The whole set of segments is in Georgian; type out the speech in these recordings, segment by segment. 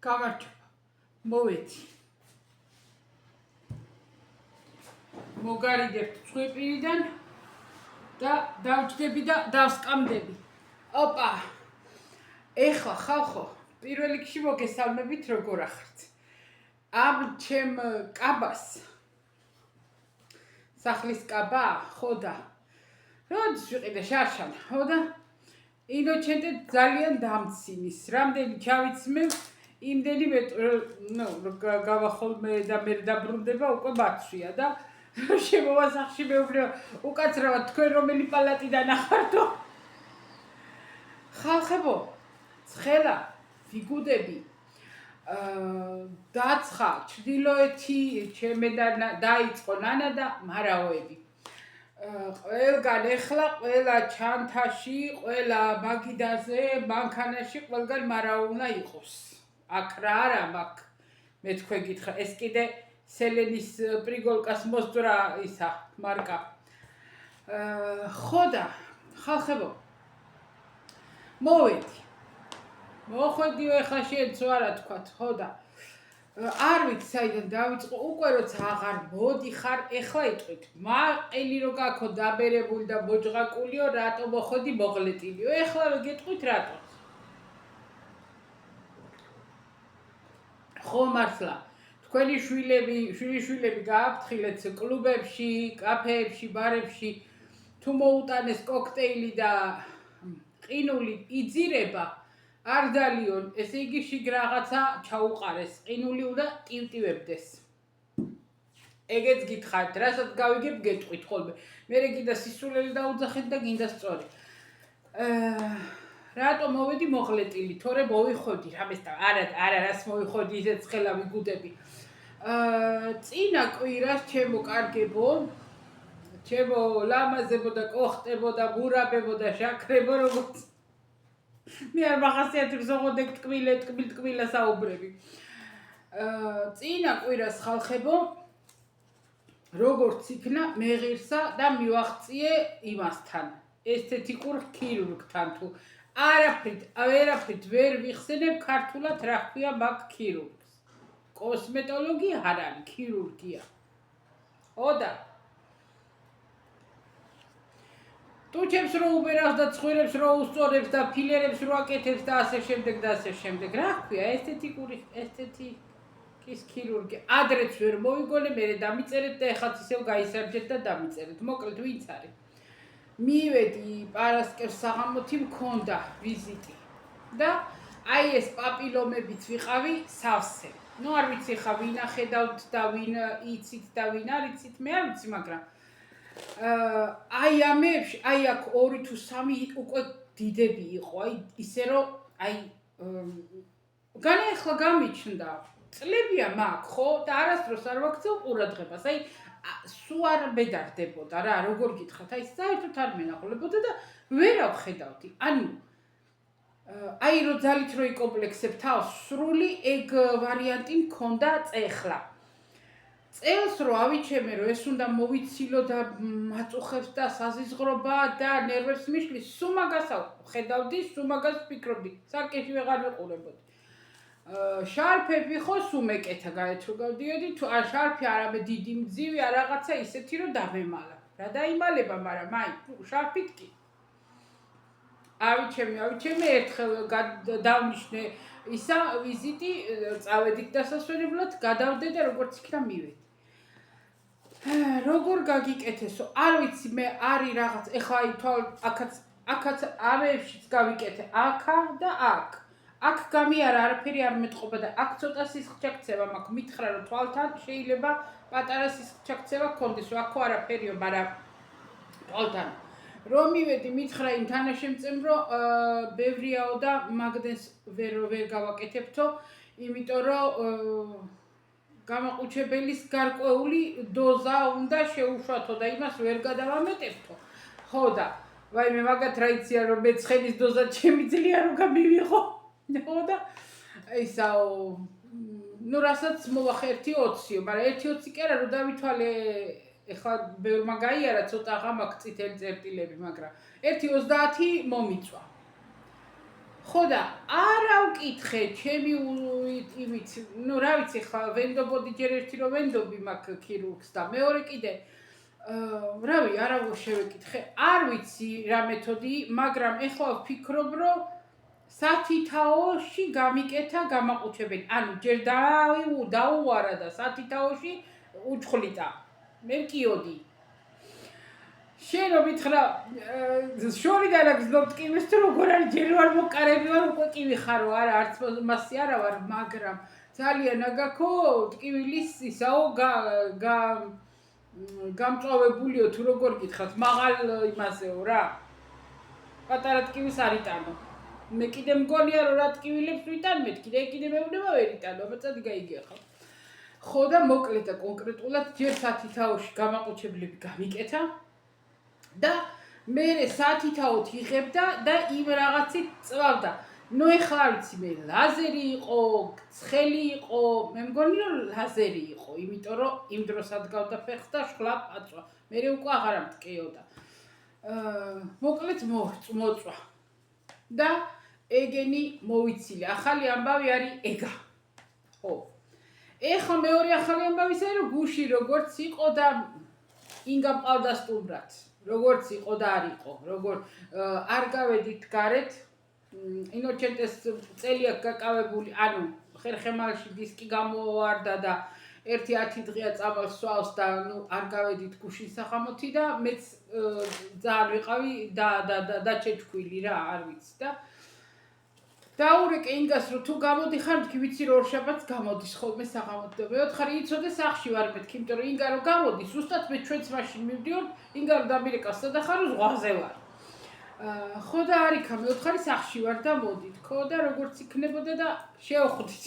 გამარჯობა. მოვედი. მოგარიდებთ ცხვირპირიდან და დავჭდები და დავსკამდები. ოპა. ეხლა ხალხო, პირველ რიგში მოგესალმებით როგორ ახართ. ამ ჩემ კაბას სახლის კაბა, ხო და როდის ვიყიდე შარშან, ხო და ინოჩენტე ძალიან დამცინის. რამდენი ჩავიცმევ, იმდენი გავახოლ მე და მე დაბრუნდება უკვე ბაცვია და შემოვა სახში მეუბნება უკაცრავად თქვენ რომელი პალატიდან ახართო? ხალხებო, ცხელა, ვიგუდები, დაცხა, ჩრდილოეთი, დაიწყო ნანა და მარაოები. ყველგან ეხლა, ყველა ჩანთაში, ყველა მაგიდაზე, მანქანაში, ყველგან მარაო უნდა იყოს. აქ რა არა მაქვს, მე თქვენ გითხრა, ეს კიდე სელენის პრიგოლკას მოსწრა ისა მარკა. ხო და ხალხებო, მოვედი. მოხვედიო ეხლა შეეცო არა თქვათ, ხო და არ ვიცი საიდან დავიწყო, უკვე როცა აღარ მოდიხარ, ეხლა იტყვით, მაყელი რო გაქო დაბერებული და მოჯღაკულიო, რატო მოხოდი მოღლეტილიო, ეხლა გეტყვით რატო. ხო მართლა, თქვენი შვილიშვილები გააფრთხილეთ კლუბებში, კაფეებში, ბარებში, თუ მოუტანეს კოქტეილი და ყინული იძირება, არ დალიონ, ესე იგი შიგ რაღაცა ჩაუყარეს, ყინული უნდა ტივტივებდეს. ეგეც გითხარით, რასაც გავიგებ გეტყვით ხოლმე. მერე გინდა სისულელი დაუძახეთ და გინდა სწორი. რატო მოვედი მოღლეტილი, თორე მოვიხოდი, რამეს და არა რას მოვიხოდი, ისეთ ცხელა ვიგუდები. წინა კვირას ჩემო კარგებო, ჩემო ლამაზებო და კოხტებო და ბურაბებო და შაქრებო, როგორც მე არ მახასიათებს ოღონდ ტკბილა საუბრები. წინა კვირას ხალხებო, როგორც იქნა, მეღირსა და მივაღწიე იმასთან, ესთეტიკურ ქირურგთან თუ ვერაფრით ვერ ვიხსენებ ქართულად რა ქვია მაგ ქირურგს. კოსმეტოლოგი არ არის, ქირურგია. ხო და ტუჩებს რო უბერავს და ცხვირებს რო უსწორებს და ფილერებს რო აკეთებს და ასე შემდეგ და ასე შემდეგ. რა ქვია ესთეტიკის ქირურგი. ადრეც ვერ მოიგონე, მერე დამიწერეთ და ეხაც ისევ გაისარჯეთ და დამიწერეთ. მოკლედ ვინც არის. მივედი პარასკევს საღამოთი მქონდა ვიზიტი და აი ეს პაპილომებით ვიყავი სავსე. ნუ არ ვიცი ხა ვინ ახედავთ და ვინ იცით და ვინ არ იცით, მე არ ვიცი, მაგრამ აი ამებში, აი აქ 2 თუ 3 უკვე დიდები იყო, აი ისე რომ აი განაახლა გამიჩნდა. წლებია მაქვს, ხო? და არასდროს არ ვაქცევ ყურადღებას. აი სუ არ მედარდებოდა რა, როგორ გითხრათ, აი საერთოდ არ მენახულებოდა და ვერავ ხედავდი. ანუ აი რო ძალით რო იკომპლექსებ თავს, სრული ეგ ვარიანტი მქონდა წეხლა. წელს რო ავიჩემე რომ ეს უნდა მოვიცილო და მაწუხებს და საზიზღრობა და ნერვებს მიშლის, სუ მაგას ხედავდი, სუ მაგას ვფიქრობდი, სარკეში ვეღარ ვიყურებოდი. შარფები ხო სუ მეკეთა გაეთ რო გავდიოდი, თუ არ შარფი არამედ დიდი მძივი არ რაღაცა ისეთი რომ დამემალა. რა დაიმალება, მაგრამ აი შარფით კი. ავიჩემე ერთხელ დავნიშნე ისა ვიზიტი, წავედით დასასვენებლად, გადავდე და როგორც იქნა მივედი. როგორ გაგიკეთესო, არ ვიცი მე არის რაღაც, ეხლა აი აქაც ამეებშიც გავიკეთე, აქა და აქ. აქ გამიარა არაფერი არ მეტყობა და აქ ცოტა სისხლჩაქცევა მაქვს, მითხრა რომ თვალთან შეიძლება პატარა სისხლჩაქცევა გქონდეს, აქ არაფერიო, მაგრამ თვალთან. რომ მივედი, მითხრა იმ თანაშემწემ რომ ბევრიაო და მაგდენს ვერ გავაკეთებთო, იმიტომ რომ გამაყუჩებელის გარკვეული დოზა უნდა შეუშვათო და იმას ვერ გადავამეტებთო. ხო და ვაიმე მაგათ რა იციან რომ მე ცხენის დოზა ჩემი ძლია რომ გამივიღო. ხო და ისაო ნუ რასაც მოვახე 1.20-ო, მაგრამ 1.20 კი არა რომ დავითვალე, ეხლა ბევრმა გაიარა ცოტა ღამაკ წითელი წერტილები, მაგრამ 1.30 მომიწვა. ხო და არა ვკითხე ჩემი იმით, ნუ რა ვიცი ხა ვენდობოდი ჯერ ერთი რომ ვენდობი მაქვს ქირურგს და მეორე კიდე რავი, არა შევეკითხე, არ ვიცი რა მეთოდი, მაგრამ ეხლა ვფიქრობ, რომ სათითაოში გამიკეთა გამაყუჩებელი. ანუ ჯერ დაუვარა და სათითაოში უჩხლიტა. მე ვკიოდი. შენ რომ ითხრა შორიდან აგზნობ ტკივის თუ როგორ არის ჯერ ვარ მოკარები ვარ უკვე კი ვიხარო არა არც მასი არა ვარ მაგრამ ძალიან აგაქო ტკივილის ისაო გამწვავებულიო თუ როგორ გითხრათ მაღალ იმასეო რა პატარა ტკივის არ იტანო მე კიდე მგონია რომ რა ტკივილებს ვიტან მე კიდე მეუბნება ვერ იტანო აბაწადი გაიგია ხო ხო და მოკლედ და კონკრეტულად ჯერ სათითაოში გამაყუჩებლები გამიკეთა და მე სათითაოთ იღებდა და იმ რაღაცით წვავდა. ნუ ეხლა არ ვიცი მე ლაზერი იყო, ცხელი იყო, მე მგონი რომ ლაზერი იყო, იმიტომ რომ იმ დროს ადგავდა ფეხს და შხლაპ აწვა. მე უკვე აღარ ამტკიოდა. მოკლედ მოწვა. და ეგენი მოვიცილე. ახალი ამბავი არის ეგა. ხო. ეხლა მეორე ახალი ამბავისა რომ გუში როგორც იყო და ინგა მყავდა სტუმრად. როგორც იყო და არ იყო, როგორ არ გავედით გარეთ, ინოჩენტეს წელი აქვს გაკავებული, ანუ ხერხემალში დისკი გამოვარდა და 1-10 დღეა წამალს სვავს და ნუ არ გავედით გუშინ სახამოთი და მეც ძალიან ვიყავი და ჩეჩქვილი რა, არ ვიცი და დაურეკე ინგას რომ თუ გამოდიხარ მეთქი ვიცი რომ ორშაბათს გამოდის ხოლმე საღამოთ და მეოთხარი იცოდე სახში ვარ მეთქი იმიტომ რომ ინგა რომ გამოდის ზუსტად მე ჩვენც მაშინ მივდივარ ინგა რომ დამირეკას და ხარ ზღვაზე ვარ ხო და არიქა მეოთხარი სახში ვარ და მოდით ხო და როგორც იქნებოდა და შეოხვდით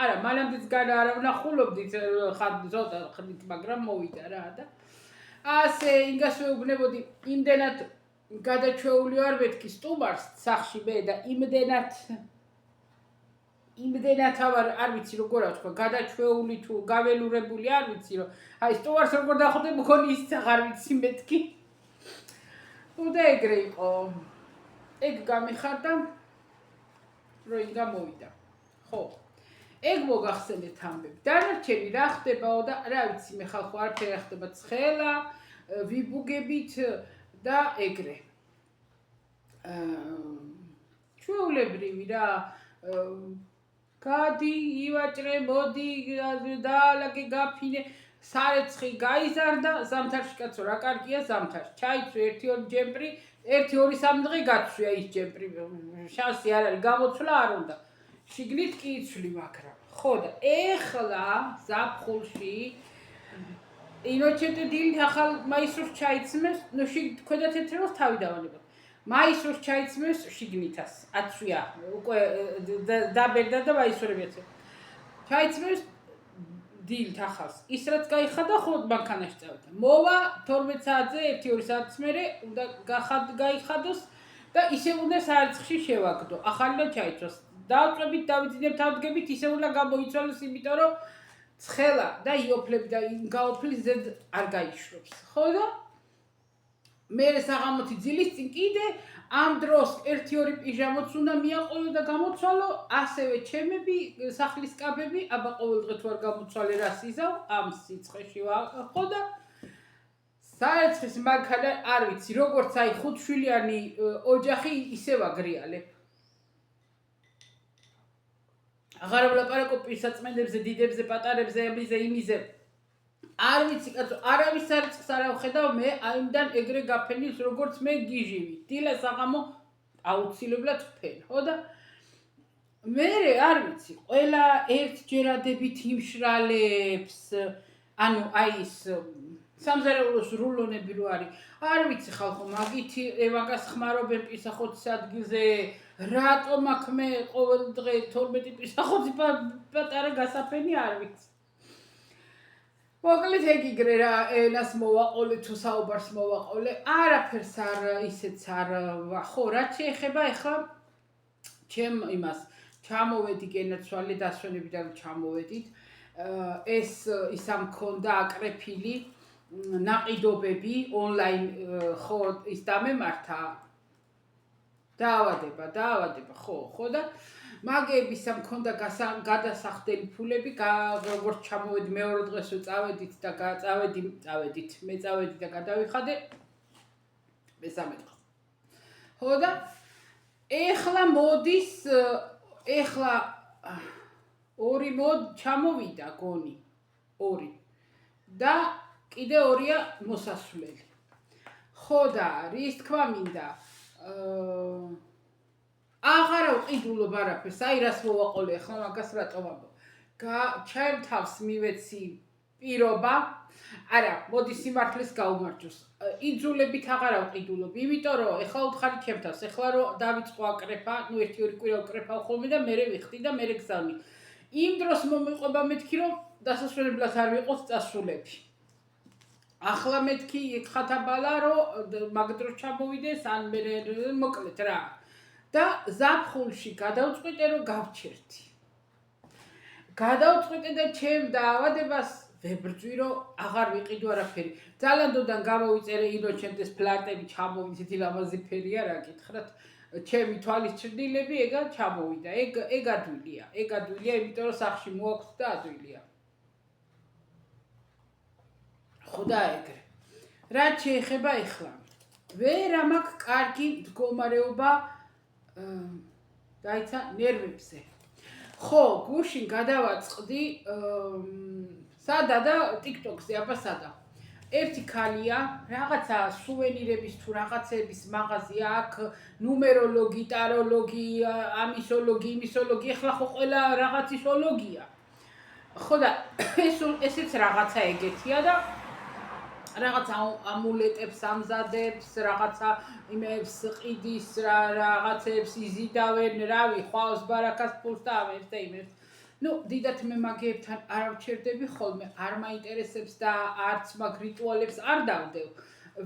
არა მანამდეც განა არ ვნახულობდით ზოთა ხდით მაგრამ მოვიდა რა და ასე ინგას ვეუბნებოდი იმდენად გადაჩვეული ვარ მეთქი სტუმარს სახში მე და იმდენად არ ვიცი როგორ ავთქვა გადაჩვეული თუ გაველურებული არ ვიცი რომ აი სტუმარს როგორ დახვდე მგონი ის აღარ ვიცი მეთქი თუ და ეგრე იყო ეგ გამიხარდა რომ ის გამოვიდა ხო ეგ მოგახსენეთ ამბები დანარჩენი რა ხდებაო და რა ვიცი მე ხალხო არაფერი არ ხდება ცხელა ვიბუგებით და ეგრე ჩვეულებრივი რა გადი ივაჭრე მოდი დაალაგე გაფინე სარეცხი გაიზარდა ზამთარში კაცო რა კარგია ზამთარში ჩაიცვი 1-2 ჯემპრი 1-2-3 დღე გაცვია ის ჯემპრი შანსი არ არის გამოცვლა არ უნდა შიგნით კი იცვლი მაგრამ ხო და ეხლა ზაფხულში ინოჩენტე დილით ახალ მაისურს ჩაიცმევს, ნუ ქვედა თეთრებას თავი დავანებოთ. მაისურს ჩაიცმევს შიგნითას, აცვია, უკვე დაბერდა და მაისურებიაც. ჩაიცმევს დილით ახალს. ის რაც გაიხადა, ხო მანქანაში წავიდა. მოვა 12 საათზე, 1-2 საათის მერე უნდა გაიხადოს და ისე უნდა სარეცხში შევაგდო. ახალი და ჩაიცვას. დავწვევით, დავიძინებთ, ავდგებით, ისე უნდა გამოიცვალოს, იმიტომ რომ ცხელა და იოფლები და გაოფლის ზედ არ გაიშრობს. ხო და მე საღამოთი ძილის წინ კიდე ამ დროს 1-2 პიჟამოც უნდა მიაყოლო და გამოცვალო, ასევე ჩემები, სახლის კაბები, აბა ყოველდღე თუ არ გამოცვალე რა სიზავ, ამ სიცხეში ვარ ხო და სარეცხის მანქანა არ ვიცი, როგორც აი 5 შვილიანი ოჯახი ისე ვაგრიალებ. აღარ ვლაპარაკობ პირსაწმენდებზე, დიდებზე, პატარებზე, იმიზე. არ ვიცი, კაცო, არავის სარეცხს არ ავხედავ მე აიმდან ეგრე გაფენილს, როგორც მე გიჟივი. დილა საღამო აუცილებლად ვფენ, ხო და მე არ ვიცი, ყველა ერთჯერადებით იმშრალებს, ანუ აი ის სამზარეულოს რულონები რო არის. არ ვიცი ხალხო, მაგითი ევანგას ხმარობენ პისახოთის ადგილზე რატომ აქ მე ყოველ დღე 12 პისახოთი პატარა გასაფენი არ ვიცი. მოკლედ ეგ იგრე რა ენას მოვაყოლე თუ საუბარს მოვაყოლე, არაფერს არ ისეც არ ხო რაც შეეხება ახლა ჩემ იმას ჩამოვედი გენაცვალე დასვენებიდან ჩამოვედით ეს ისა მქონდა აკრეფილი ნაყიდობები ონლაინ ხო ის დამემართა დაავადება, ხო და მაგების ამ მქონდა გადასახდელი ფულები, როგორც ჩამოვედი მეორე დღესო წავედით და მე წავედი და გადავიხადე მესამე დღეს. ხო და ეხლა მოდის ორი ჩამოვიდა გონი, ორი და კიდე ორია მოსასვლელი. ხო და რის თქმა მინდა აღარა ვყიდულობ არაფერს, აი რას მოვაყოლე ახლა მაგას რატომ ვამბობ. ჩემ თავს მივეცი პირობა, არა, მოდი სიმართლეს გაუმარჯოს. იძულებით აღარა ვყიდულობ, იმიტომ რომ ეხლა უთხარი ჩემ თავს, ეხლა რომ დავიწყო აკრეფა, ნუ 1-2 კვირა ვკრეფავ ხოლმე და მერე ვიხდი და მერე გზავნი. იმ დროს მომიყვება მეთქი რომ დასასვენებლად არ ვიყოს წასულები. ახლა მეთქი ხათაბალა რომ მაგ დროს ჩამოვიდეს ან მერე მოკლედ რა. და ზაფხულში გადავწყვიტე რომ გავჩერდი. გადავწყვიტე და ჩემ დაავადებას ვებრძვი რომ აღარ ვიყიდო არაფერი. ძალიან დოდან გამოვიწერე ინოჩენდეს ფლარტები ჩამოვიდეთ ლამაზი ფერია რა გითხრათ. ჩემი თვალის ჭრდილები ეგა ჩამოვიდა. ეგ ადვილია, იმიტომ რომ სახში მოაქვს და ადვილია. ხო და ეგრე. რაც შეეხება ეხლა. ვერ ამაქვს კარგი მდგომარეობა დაიცა ნერვებზე. ხო, გუშინ გადავაწყდი სადა და TikTok-ზე, აბა სადა. ერთი ქალია, რაღაცა სუვენირების თუ რაღაცების მაღაზია აქვს, ნუმეროლოგი, ტაროლოგი, ამისოლოგი, იმისოლოგი, ეხლა ხო ყველა რაღაცის ოლოგია. ხო და ესეც რაღაცა ეგეთია და რაღაცა ამულეტებს ამზადებს, რაღაცა იმებს ყიდის, რაღაცებს იზიდავენ, რავი, ხვალს ბარაკას ფულს და ამებს და იმებს. ნუ დიდათ მე მაგეებთან არ ვჩერდები ხოლმე, არ მაინტერესებს და არც მაგ რიტუალებს არ დავდევ.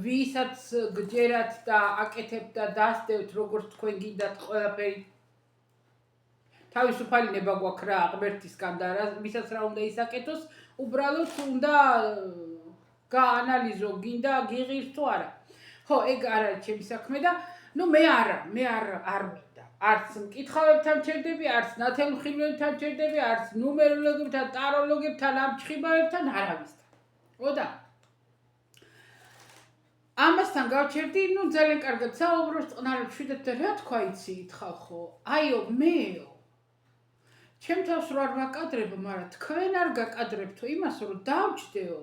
ვისაც გჯერათ და აკეთებთ და დასდევთ, როგორც თქვენ გინდათ ყველაფერი თავისუფალი ნება გვაქვს რა ღმერთისგან და ვისაც რა უნდა ისაკეთოს, უბრალოდ უნდა გაანალიზო, გინდა გიღირს თუ არა. ხო, ეგ არ არის ჩემი საქმე და ნუ მე არ მინდა. არც მკითხავებთან ჩერდები, არც ნათელმხილველთან ჩერდები, არც ნუმეროლოგებთან, ტაროლოგებთან, ამჩხიბავებთან არავისთან. ხო და ამასთან გავჩერდი, ნუ ძალიან კარგად საუბრობს, წყნარებში და რა თქვა იცით ხალხო? აიო, მეო. ჩემ თავს რო არ ვაკადრებ, მაგრამ თქვენ არ გაკადრებთო იმას, რომ დავჯდეო.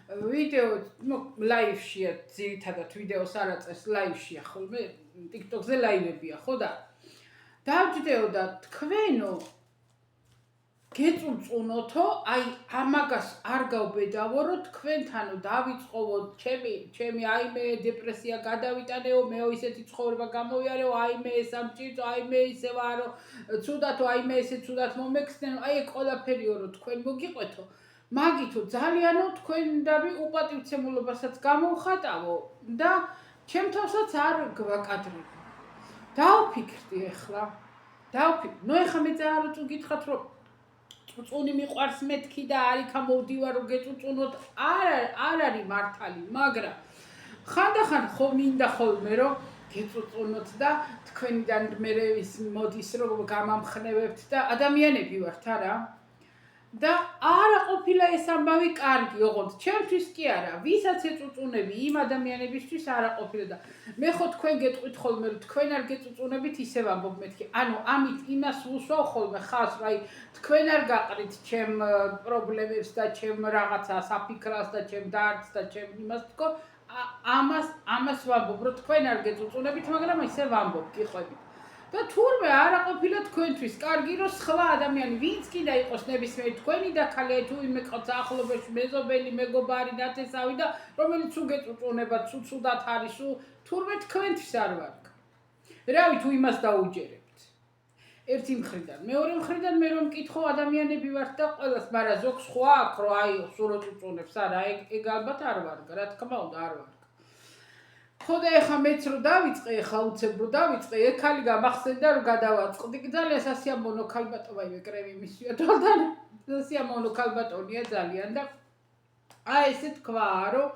ვიდეო, ნუ ლაივშია, ძირითადად ვიდეოს არ აწეს, ლაივშია ხოლმე, TikTok-ზე ლაივებია, ხო და დავჯდეო და თქვენო გეწუწუნოთო, აი ამაგას არ გავბედავო, რომ თქვენთანო დავიწყოვოთ, ჩემი აიმე დეპრესია გადავიტანეო, მეო ისეთი ცხოვრება გამოვიარეო, აიმე ეს ამჭირწო, აიმე ისე ვარო, ცუდათო, აიმე ესე ცუდათ მომექცნენო, აი ეგ ყველაფერიო რომ თქვენ მოგიყვეთო. მაგითო ძალიანო თქვენ დავი უპატივცემულობასაც გამოვხატავო და ჩემ თავსაც არ გვაკადრებ. დავფიქრდი ახლა. ნუ ეხლა მე ძალიან უგითხათ რომ წუწუნი მიყვარს მეთქი და არიქა მოვდივარ რომ გეწუწუნოთ. არ არის მართალი, მაგრამ ხანდახან ხო მინდა ხოლმე რომ გეწუწუნოთ და თქვენიდან მე ის მოდის რომ გამამხნევებთ და ადამიანები ვართ არა? და არა ყოფილა ეს ამბავი კარგი, ოღონდ ჩემთვის კი არა, ვისაც ეწუწუნები იმ ადამიანებისთვის არა ყოფილა და მე ხო თქვენ გეტყვით ხოლმე რომ თქვენ არ გეწუწუნებით ისე ვამბობ მეთქი. ანუ ამით იმას ვუსვავ ხოლმე ხას, რომ აი თქვენ არ გაყრით ჩემ პრობლემებს და ჩემ რაღაცა საფიქრას და ჩემ დარდს და ჩემ იმას თქო, ამას ვამბობ რომ თქვენ არ გეწუწუნებით, მაგრამ ისე ვამბობ, გიყვებით. და თურმე არა ყოფილა თქვენთვის კარგი რომ სხვა ადამიანი ვინც კიდე იყოს ნებისმიერი თქვენი და ქალია თუ იმ ყოც ახლობელში მეზობელი მეგობარი ნათესავი და რომელიც უგეწუწუნება ცუდად არის თურმე თქვენთვის არ ვარ. რავი თუ იმას დაუჯერებთ. ერთი მხრიდან, მეორე მხრიდან მე რომ მკითხო ადამიანები ვართ და ყველას, მაგრამ ზოგს სხვა აქვს რომ აი სულ წუწუნებს არა ეგ ალბათ არ ვარ, რა თქმა უნდა არ ვარ. ხო და ეხლა მეც რო დავიწყე, ეხლა უცებ რო დავიწყე, ეგ ხალი გამახსენდა რომ გადავაწყდი. ძალიან სასიამოვნო ქალბატონია მე კრემი მისია თვალთან. სასიამოვნო ქალბატონია ძალიან და აი ესე თქვა რომ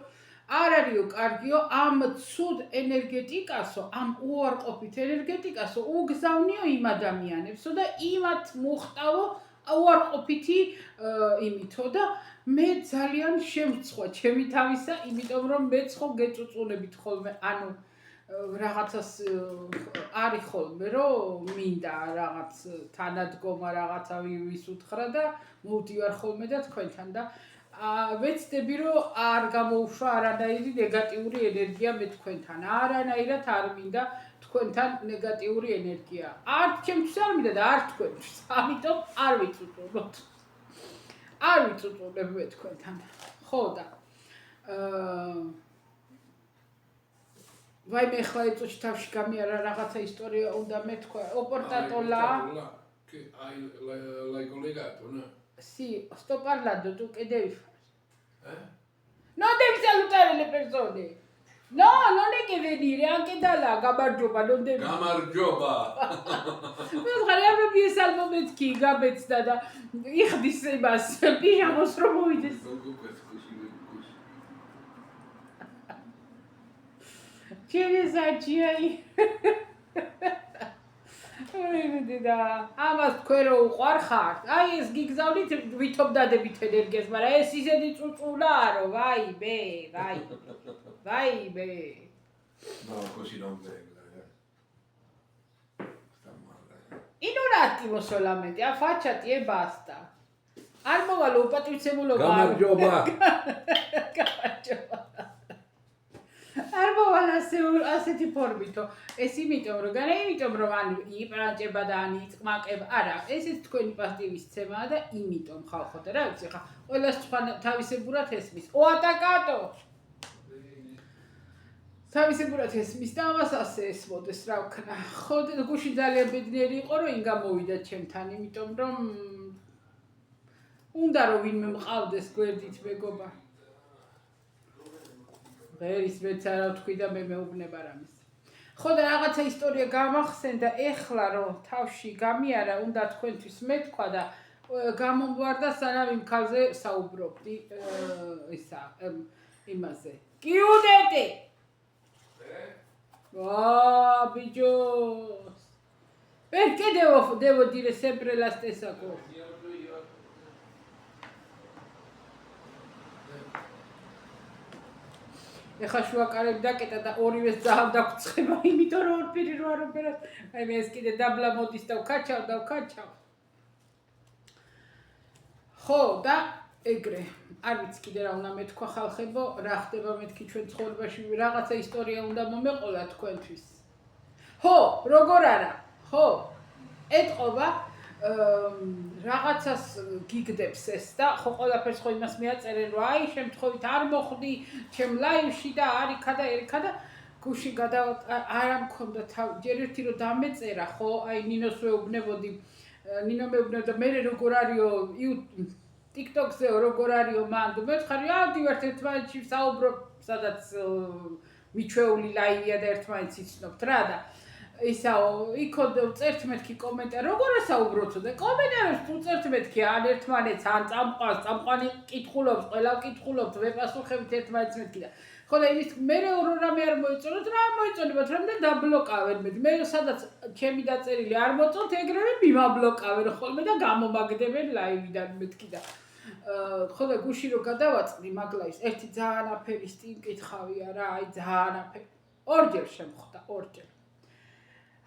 არ არისო კარგიო ამ ცუდ ენერგეტიკასო, ამ უარყოფით ენერგეტიკასო უგზავნიო იმ ადამიანებსო და იმათ მოხტავო უარყოფითი იმითო და მე ძალიან შემცხვა ჩემი თავისა, იმიტომ რომ მეც ხო გეწუწუნებით ხოლმე, ანუ რაღაცას არის ხოლმე, რომ მინდა რაღაც თანადგომა რაღაცა ვის უთხრა და მოვდივარ ხოლმე და თქვენთან და ვეცდები რომ არ გამოუშვა არანაირი ნეგატიური ენერგია მე თქვენთან. არანაირად არ მინდა თქვენთან ნეგატიური ენერგია. არ ჩემთვის არ მინდა და არ თქვენთვის. ამიტომ არ ვიცუწუნოთ. არ ვიცუწუნებ მე თქვენთან. ხო და ვაი მე ხლა ეწოჩი თავში გამიარა რაღაცა ისტორია უნდა მეთქვა. ოპორტატოლა. Ai l'hai collegato, no? Sì, sto parlando, tu che devi fare? Non devi salutare le persone. No, non è che venire, anche da là, Gamargioba, non devi. Gamargioba. Non khaliam mi salvo metki, gabets da. Ixdis imás, pijamos რომ მოვიდეს. ჩემი საჭიაი. და ამას თქვენ რო უყარხართ, აი ეს გიგზავნით ვითომ დადებით ენერგიას, მაგრამ ეს ისეთი წუწულა არო, ვაიმე, ვაიმე. No, così non venga, sta male. In un attimo solamente, affacciati e basta. არ მოვალო უპატივცემულობა. Gamargioba. არ მოვალ ასეთი ფორმითო. ეს იმიტომ რომ ან იპრანჭება და ან იწმაკება. არა, ესეც თქვენი პასტივის ცემაა და იმიტომ ხალხო და რა ვიცი ხა, ყველას თავისებურად ესმის. ოატაკატო. თავისებურად ესმის და ამას ასე ესმოდეს რა ვქნა. ხო და გუში ძალიან ბედნიერი იყო რომ ინ გამოვიდა ჩემთან, იმიტომ რომ უნდა რომ ვინმე მყავდეს გვერდით მეგობა. ვერის მეც არა ვთქვი და მე მეუბნება რამის. ხო და რაღაცა ისტორია გამახსენდა ეხლა რომ თავში გამიარა უნდა თქვენთვის მეთქვა და გამომვარდა სანამ იმ ქალზე საუბრობდი ისა იმაზე. კიუდეტი. Bigios. Perché devo dire sempre la stessa cosa? ეხა შუაკარები დაკეტა და ორივეს ძაავ დაგწება, იმიტომ რომ ორფერი რო არ ოპერატ. აი მე ეს კიდე დაბლა მოდის და ვქაჩავ. ხო და ეგრე. არ ვიცი კიდე რა უნდა მეთქვა ხალხებო, რა ხდება მეთქი ჩვენ ცხოვრებაში, რაღაცა ისტორია უნდა მომეყოლა თქვენთვის. ხო, როგორ არა? ხო. ეთყობა რაღაცას გიგდებს ეს და ხო ყველაფერს ხო იმას მიაწერენ რომ აი შემთხვევით არ მოხვდი ჩემ ლაივში და არიქა და ერიქა და გუში არა მქონდა ჯერ ერთი რომ დამეწერა ხო აი ნინოს ვეუბნებოდი ნინო მეუბნებოდა მე როგორ არისო TikTok-ზე როგორ არისო მანდ მე ვხარი ავდივართ ერთმანეთში საუბრობ სადაც მიჩვეული ლაივია და ერთმანეთს იცნობთ რა და ისაო, იქო წერთ მეთქი კომენტარი, როგორ ასაუბროთ და კომენტარებს თუ წერთ მეთქი ან ერთმანეთს ან წამყვანი კითხულობს, ყველა კითხულობს, ვეპასუხებთ ერთმანეთს მეთქი და ხო და იმის მე რამე არ მოეწონოთ, რა მოეწონებათ, რამდენ დაბლოკავენ მე. მე სადაც ჩემი დაწერილი არ მოწონთ, ეგრევე მიმაბლოკავენ ხოლმე და გამომაგდებენ ლაივიდან მეთქი და ხო და გუში რო გადავაწყდი მაგლაის, ერთი ძალიან აფერი სტინკითხავია რა, აი ძალიან აფერი. ორჯერ შემხვდა, ორჯერ.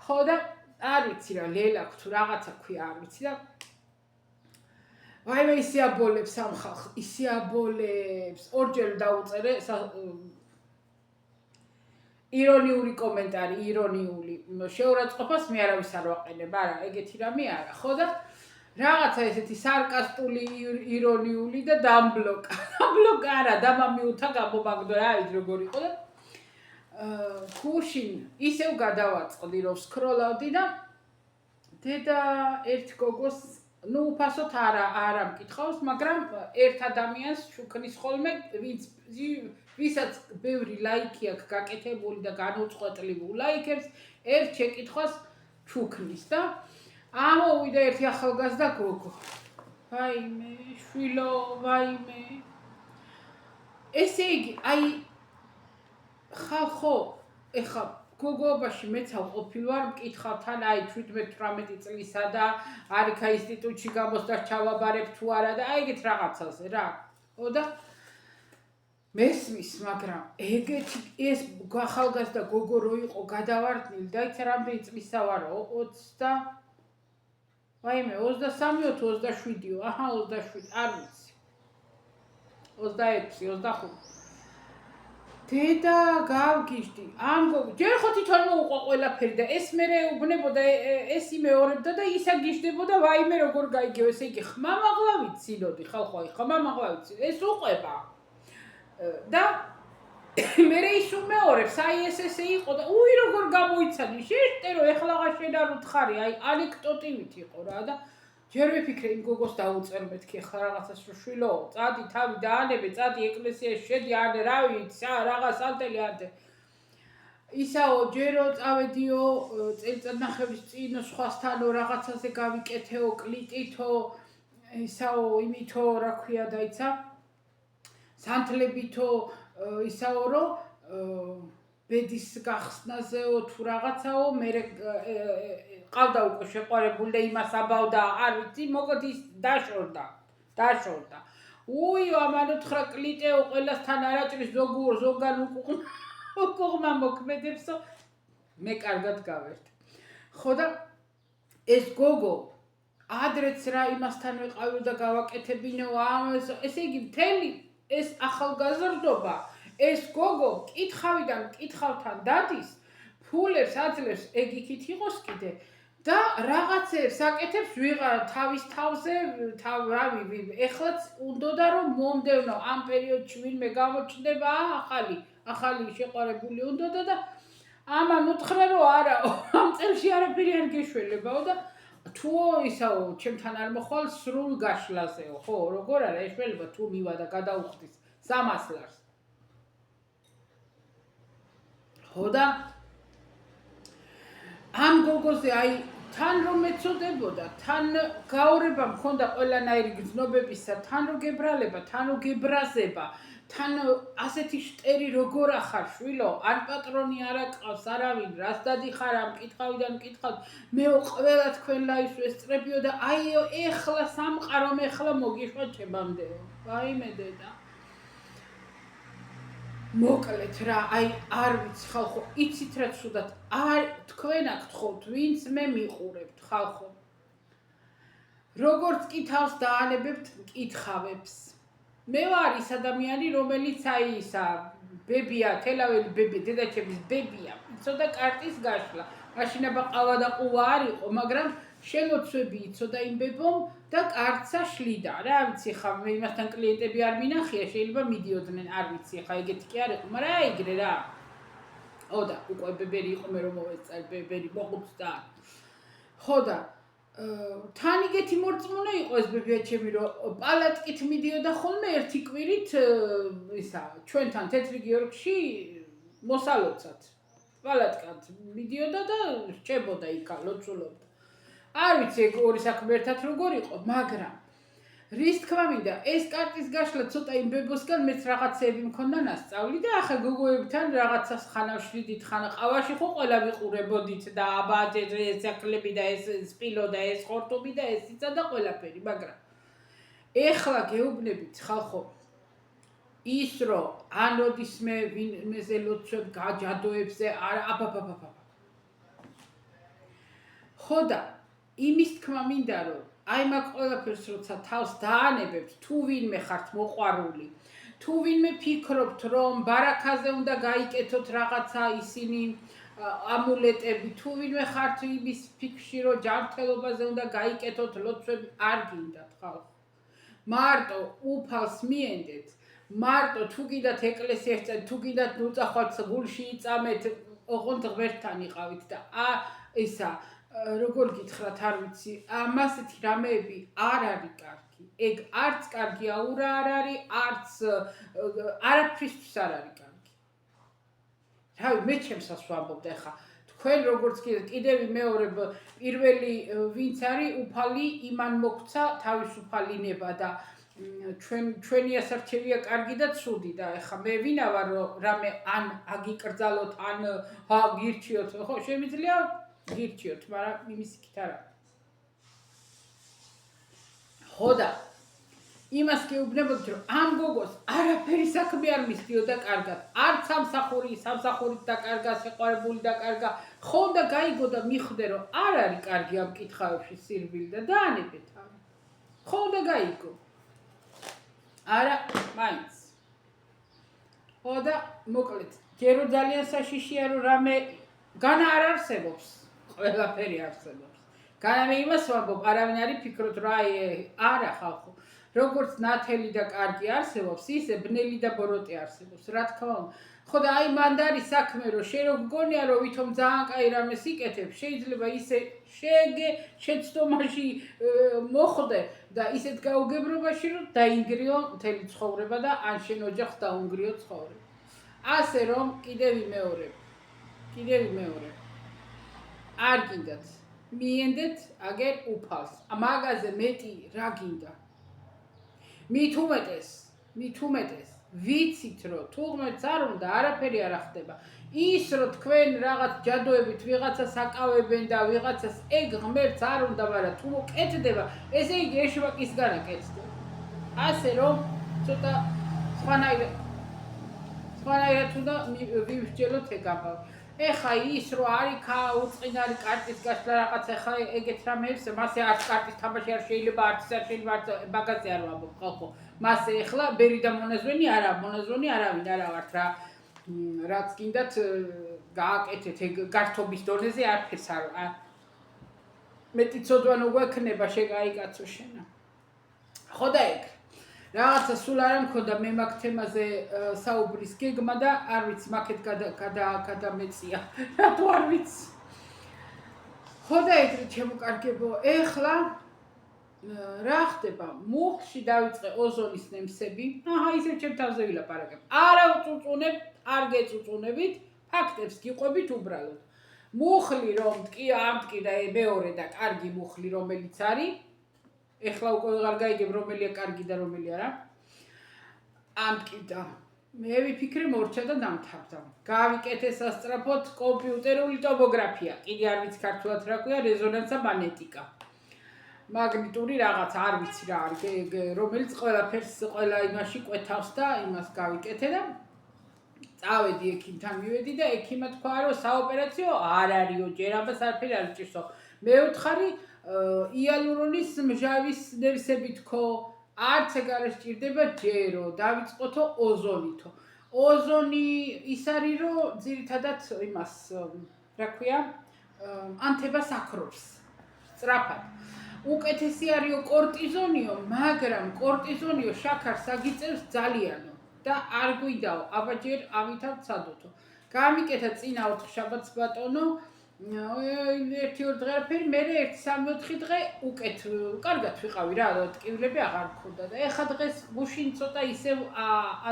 ხო და არ ვიცი რა ლელა თუ რაღაცა ქვია არ ვიცი და ვაიმე ისე აბოლებს ამ ხალხს ისე აბოლებს ორჯერ დაუწერე ირონიული კომენტარი ირონიული შეურაცხყოფას მე არავის არ ვაყენებ არა ეგეთი რამე არა ხო და რაღაცა ესეთი სარკასტული ირონიული და დამბლოკა არა დამამიუთა გამომაგდო რა ვიცი როგორ იყო და გუშინ ისევ გადავაწყდი რომ სკროლავდი და დედა ერთ გოგოს ნუ უფასოდ არა მკითხავს მაგრამ ერთ ადამიანს შუქნის ხოლმე ვისაც ბევრი ლაიქი აქვს გაკეთებული და განუწყვეტლივ ლაიქებს ერთ შეკითხვას შუქნის და ამოვიდა ერთი ახალგაზრდა გოგო ვაიმე შვილო ვაიმე ესე იგი აი ხალხო ეხა გოგოობაში მეც ყოფილი ვარ მკითხავ თან აი 17-18 წლისა და არიქა ინსტიტუტში გამოსდა ჩავაბარებ თუ არა და აი ეგეთ რაღაცაზე რა. ხო და მესმის, მაგრამ ეგეთი ეს ახალგაზრდა გოგო რო იყო გადავარდნილი და იცი რამდენი წლისა ვარო 20 და ვაიმე 23-ო თუ 27-ო, აჰა 27, არ ვიცი. 26, 25. დედა გავგიჟდი. ამ ჯერ ხო თვითონ მოუყვა ყველაფერი და ეს მერე უბნებოდა ეს იმეორებდა და ისა გიჟდებოდა ვაიმე როგორ გაიგეო ესე იგი ხმამაღლა ვიცინოდი ხალხო აი ხმამაღლა ვიცი ეს უყვება. და მერე ის უმეორებს აი ეს იყო და უი როგორ გამოიცანი შეშტე რომ ეხლაღა შენ არ უთხარი აი ანეკდოტივით იყო რა და ჯერ ვიფიქრე იმ გოგოს დაუწერ მეთქი ახლა რაღაცას რო შვილო წადი თავი დაანებე წადი ეკლესიაში შედი άνε რა ვიცი რაღაც ალტელი ანტე ისაო ჯერო წავედიო წელიწადნახევრის წინ სხვასთანო რაღაცაზე გავიკეთეო კლიტითო ისაო იმითო რა ქვია და ისა სანთლებითო ისაო რომ ბედის გახსნაზეო თუ რაღაცაო მე ყავდა უკვე შეყვარებული და იმას აბავდა არ ვიცი მოკლედ ის დაშორდა უიო ამან უთხრა კლიტეო ყველასთან არაჭრის ზოგან უკუღმა მოქმედებსო მე კარგად გავერთ ხო და ეს გოგო ადრეც რა იმასთან ვიყავი და გავაკეთებინო ესე იგი მთელი ეს ახალგაზრდობა ეს გოგო კითხავთან დადის ფულებს აძლევს ეგ იქით იყოს კიდე და რაღაცებს აკეთებს ვიღარ თავის თავზე რავი ეხლაც უნდოდა რომ მომდევნო ამ პერიოდში ვინმე გამოჩნდება ახალი შეყვარებული უნდოდა და ამან უთხრა რომ არა ამ წელში არაფერი არ გეშველებაო და თუო ისაო ჩემთან არ მოხვალ სრულ გაშლაზეო ხო როგორ არა ეშველება თუ მივა და გადაუხდის 300 ლარს ხო და ამ გოგოზე აი თან რომ მეწოდებოდა თან გაურება მქონდა ყველანაირი გრძნობებისა თან რო გებრალება თან რო გებრაზება თან ასეთი შტერი როგორ ახარ შვილო არ პატრონი არ აყავს არავინ რას დადიხარ ამ კითხავიდან მე ყველა თქვენ ლაივს ვესწრებიო და აიო ეხლა სამყარომ ეხლა მოგიშვა ჩემამდე ვაიმე დედა მოკლედ რა აი არ ვიცი ხალხო იცით რა ცუდად არ თქვენ აქ თხოვთ ვინც მე მიყურებთ ხალხო როგორც კი თავს დაანებებთ მკითხავებს მე ვარ ის ადამიანი რომელიც აი ისა ბებია თელაველი ბებია დედაჩემის ბებია იცოდა კარტის გაშლა მაშინ აბა ყავა და ყუა არ იყო მაგრამ შემოცვები იცოდა იმ ბებომ და კარტსა შლიდა რა ვიცი ხა მე იმასთან კლიენტები არ მინახია შეიძლება მიდიოდნენ არ ვიცი ხა ეგეთი კი არ იყო მაგრამ აიგრე რა ოდა უკვე ბებერი იყო მე რომ მოვეწარ ბებერი მოხუცდა ხო და თან იგეთი მორწმუნე იყო ეს ბებია ჩემი რომ პალატკით მიდიოდა ხოლმე ერთი კვირით ისა ჩვენთან თეთრი გიორგში მოსალოცად პალატკად მიდიოდა და რჩებოდა იქა ლოცულობდა არ ვიცი ეგ ორი საქმე ერთად როგორ იყო მაგრამ რის თქმა მინდა ეს კარტის გაშლა ცოტა იმ ბებოსგან მეც რაღაცეები მქონდა ნასწავლი და ახლა გოგოებთან რაღაცას ხანავშლიდით ხან ყავაში ხო ყველა ვიყურებოდით და აბა ეს საკლები და ეს სპილო და ეს ხორტუმი და ეს ისა და ყველაფერი მაგრამ ეხლა გეუბნებით ხალხო ის რომ ან როდისმე ვინმეზე ლოცვებ გაჯადოებზე აბაბაბაბა ხო და იმის თქმა მინდა რომ აი მაგ ყველაფერს როცა თავს დაანებებთ თუ ვინმე ხართ მოყვარული თუ ვინმე ფიქრობთ რომ ბარაქაზე უნდა გაიკეთოთ რაღაცა ისინი ამულეტები თუ ვინმე ხართ იმის ფიქრში რომ ჯანმრთელობაზე უნდა გაიკეთოთ ლოცვები არ გინდათ ხალხო მარტო უფალს მიენდეთ მარტო თუ გინდათ ეკლესიაში წავიდეთ თუ გინდათ უწახვალთ გულში იწამეთ ოღონდ ღმერთთან იყავით და ისა როგორ გითხრათ არ ვიცი ამასეთი რამეები არ არის კარგი ეგ არც კარგი აურა არ არის არც არაფრისთვის არ არის კარგი რავი მე ჩემსას ვამბობ და ხა თქვენ როგორც კიდევ მეორე პირველი ვინც არის უფალი იმან მოგცა თავისუფალი ნება და ჩვენი ასარჩევია კარგი და ცუდი და ეხა მე ვინა ვარ რომ რამე ან აგიკრძალოთ ან გირჩიოთ ხო შემიძლია გირჩიოთ მაგრამ იმის იქით არა ხო და იმას გეუბნებოდით რომ ამ გოგოს არაფერი საქმე არ მისდიოდა კარგად არც სამსახურით დაკარგა შეყვარებული დაკარგა ხო და გაიგო და მიხვდე რომ არ არის კარგი ამ კითხავებში სირბილი და დაანებეთ ხო და გაიგო არა მაინც ხო და მოკლედ ჯერო ძალიან საშიშია რომ რამე განა არ არსებობს ყველაფერი არსებობს განა მე იმას ვამბობ არავინ არ იფიქროთ რა არა ხალხო როგორც ნათელი და კარგი არსებობს ისე ბნელი და ბოროტი არსებობს რა თქმა უნდა ხო და აი მანდ არის საქმე რომ შენ რო გგონია რომ ვითომ ძალიან კაი რამეს იკეთებ შეიძლება ისე შეგე შეცდომაში მოხვდე და ისეთ გაუგებრობაში რომ დაინგრიო მთელი ცხოვრება და ან შენ ოჯახს დაუნგრიო ცხოვრება ასე რომ კიდევ ვიმეორებ არ გინდათ მიენდეთ აგერ უფალს მაგაზე მეტი რა გინდა მით უმეტეს ვიცით რომ თუ ღმერთს არ უნდა არაფერი არ ხდება ის რომ თქვენ რაღაც ჯადოებით ვიღაცას აკავებენ და ვიღაცას ეგ ღმერთს არ უნდა მაგრამ თუ კეთდება ესე იგი ეშვაკის განა კეთდება ასე რომ ცოტა სხვანაირად უნდა ვივსჯელოთ ეგ ამბავი ეხა ის რომ არიქა უწყინარი კარტის გასვლა რაღაც ეხა ეგეთ რამეებს მასე არც კარტის თამაში არ შეიძლება არც მაგაზე არ ვამბობ ხალხო მასე ეხლა ბერი და მონაზვენი არავინ არა ვართ რა რაც გინდათ გააკეთეთ ეგ გართობის დონეზე არაფერს არ მეტი ცოდვანო გვექნება შეგაიკაცო შენა ხო და ეგ რაღაცა სულ არ მქონდა მე მაგ თემაზე საუბრის გეგმა და არ ვიცი მაქეთ გადამეწია რატო არ ვიცი ხო და ეგრე შემოკარგებო ეხლა რა ხდება მუხლში დავიწყე ოზონის ნემსები ისევ ჩემ თავზე ვილაპარაკებ არა უწუწუნებ არ გეწუწუნებით ფაქტებს გიყვებით უბრალოდ მუხლი რომ ამტკი და მეორე და კარგი მუხლი რომელიც არის ეხლა უკვე აღარ გაიგებ რომელია კარგი და რომელი არა ამტკიდა მე ვიფიქრე მორჩა და დამთავრდა გავიკეთე სასწრაფოდ კომპიუტერული ტოპოგრაფია კიდე არ ვიცი ქართულად რა ქვია რეზონანსა მანეტიკა მაგნიტური რაღაც არ ვიცი რა არის რომელიც ყველაფერს ყველა იმაში კვეთავს და იმას გავიკეთე და წავედი ექიმთან მივედი და ექიმა თქვა რომ საოპერაციო არ არისო ჯერ ამას არაფერი არ ჭირსო მე ვთხარი იალურონის მჟავის ნევსები თქო არც ეგ არ სჭირდება ჯერო დავიწყოთო ოზონითო ოზონი ის არის რომ ძირითადად იმას რა ქვია ანთებას აქრობს სწრაფად უკეთესი არისო კორტიზონიო მაგრამ კორტიზონიო შაქარს აგიწევს ძალიანო და არ გვიდაო აბა ჯერ ავითარ ცადოთო გამიკეთა წინა 4 შაბათს ბატონო 1-2 დღეაფერი მე 1-3-4 დღე უკეთ კარგად ვიყავი რა ტკივილები აღარ მქონდა და ეხა დღეს გუშინ ცოტა ისევ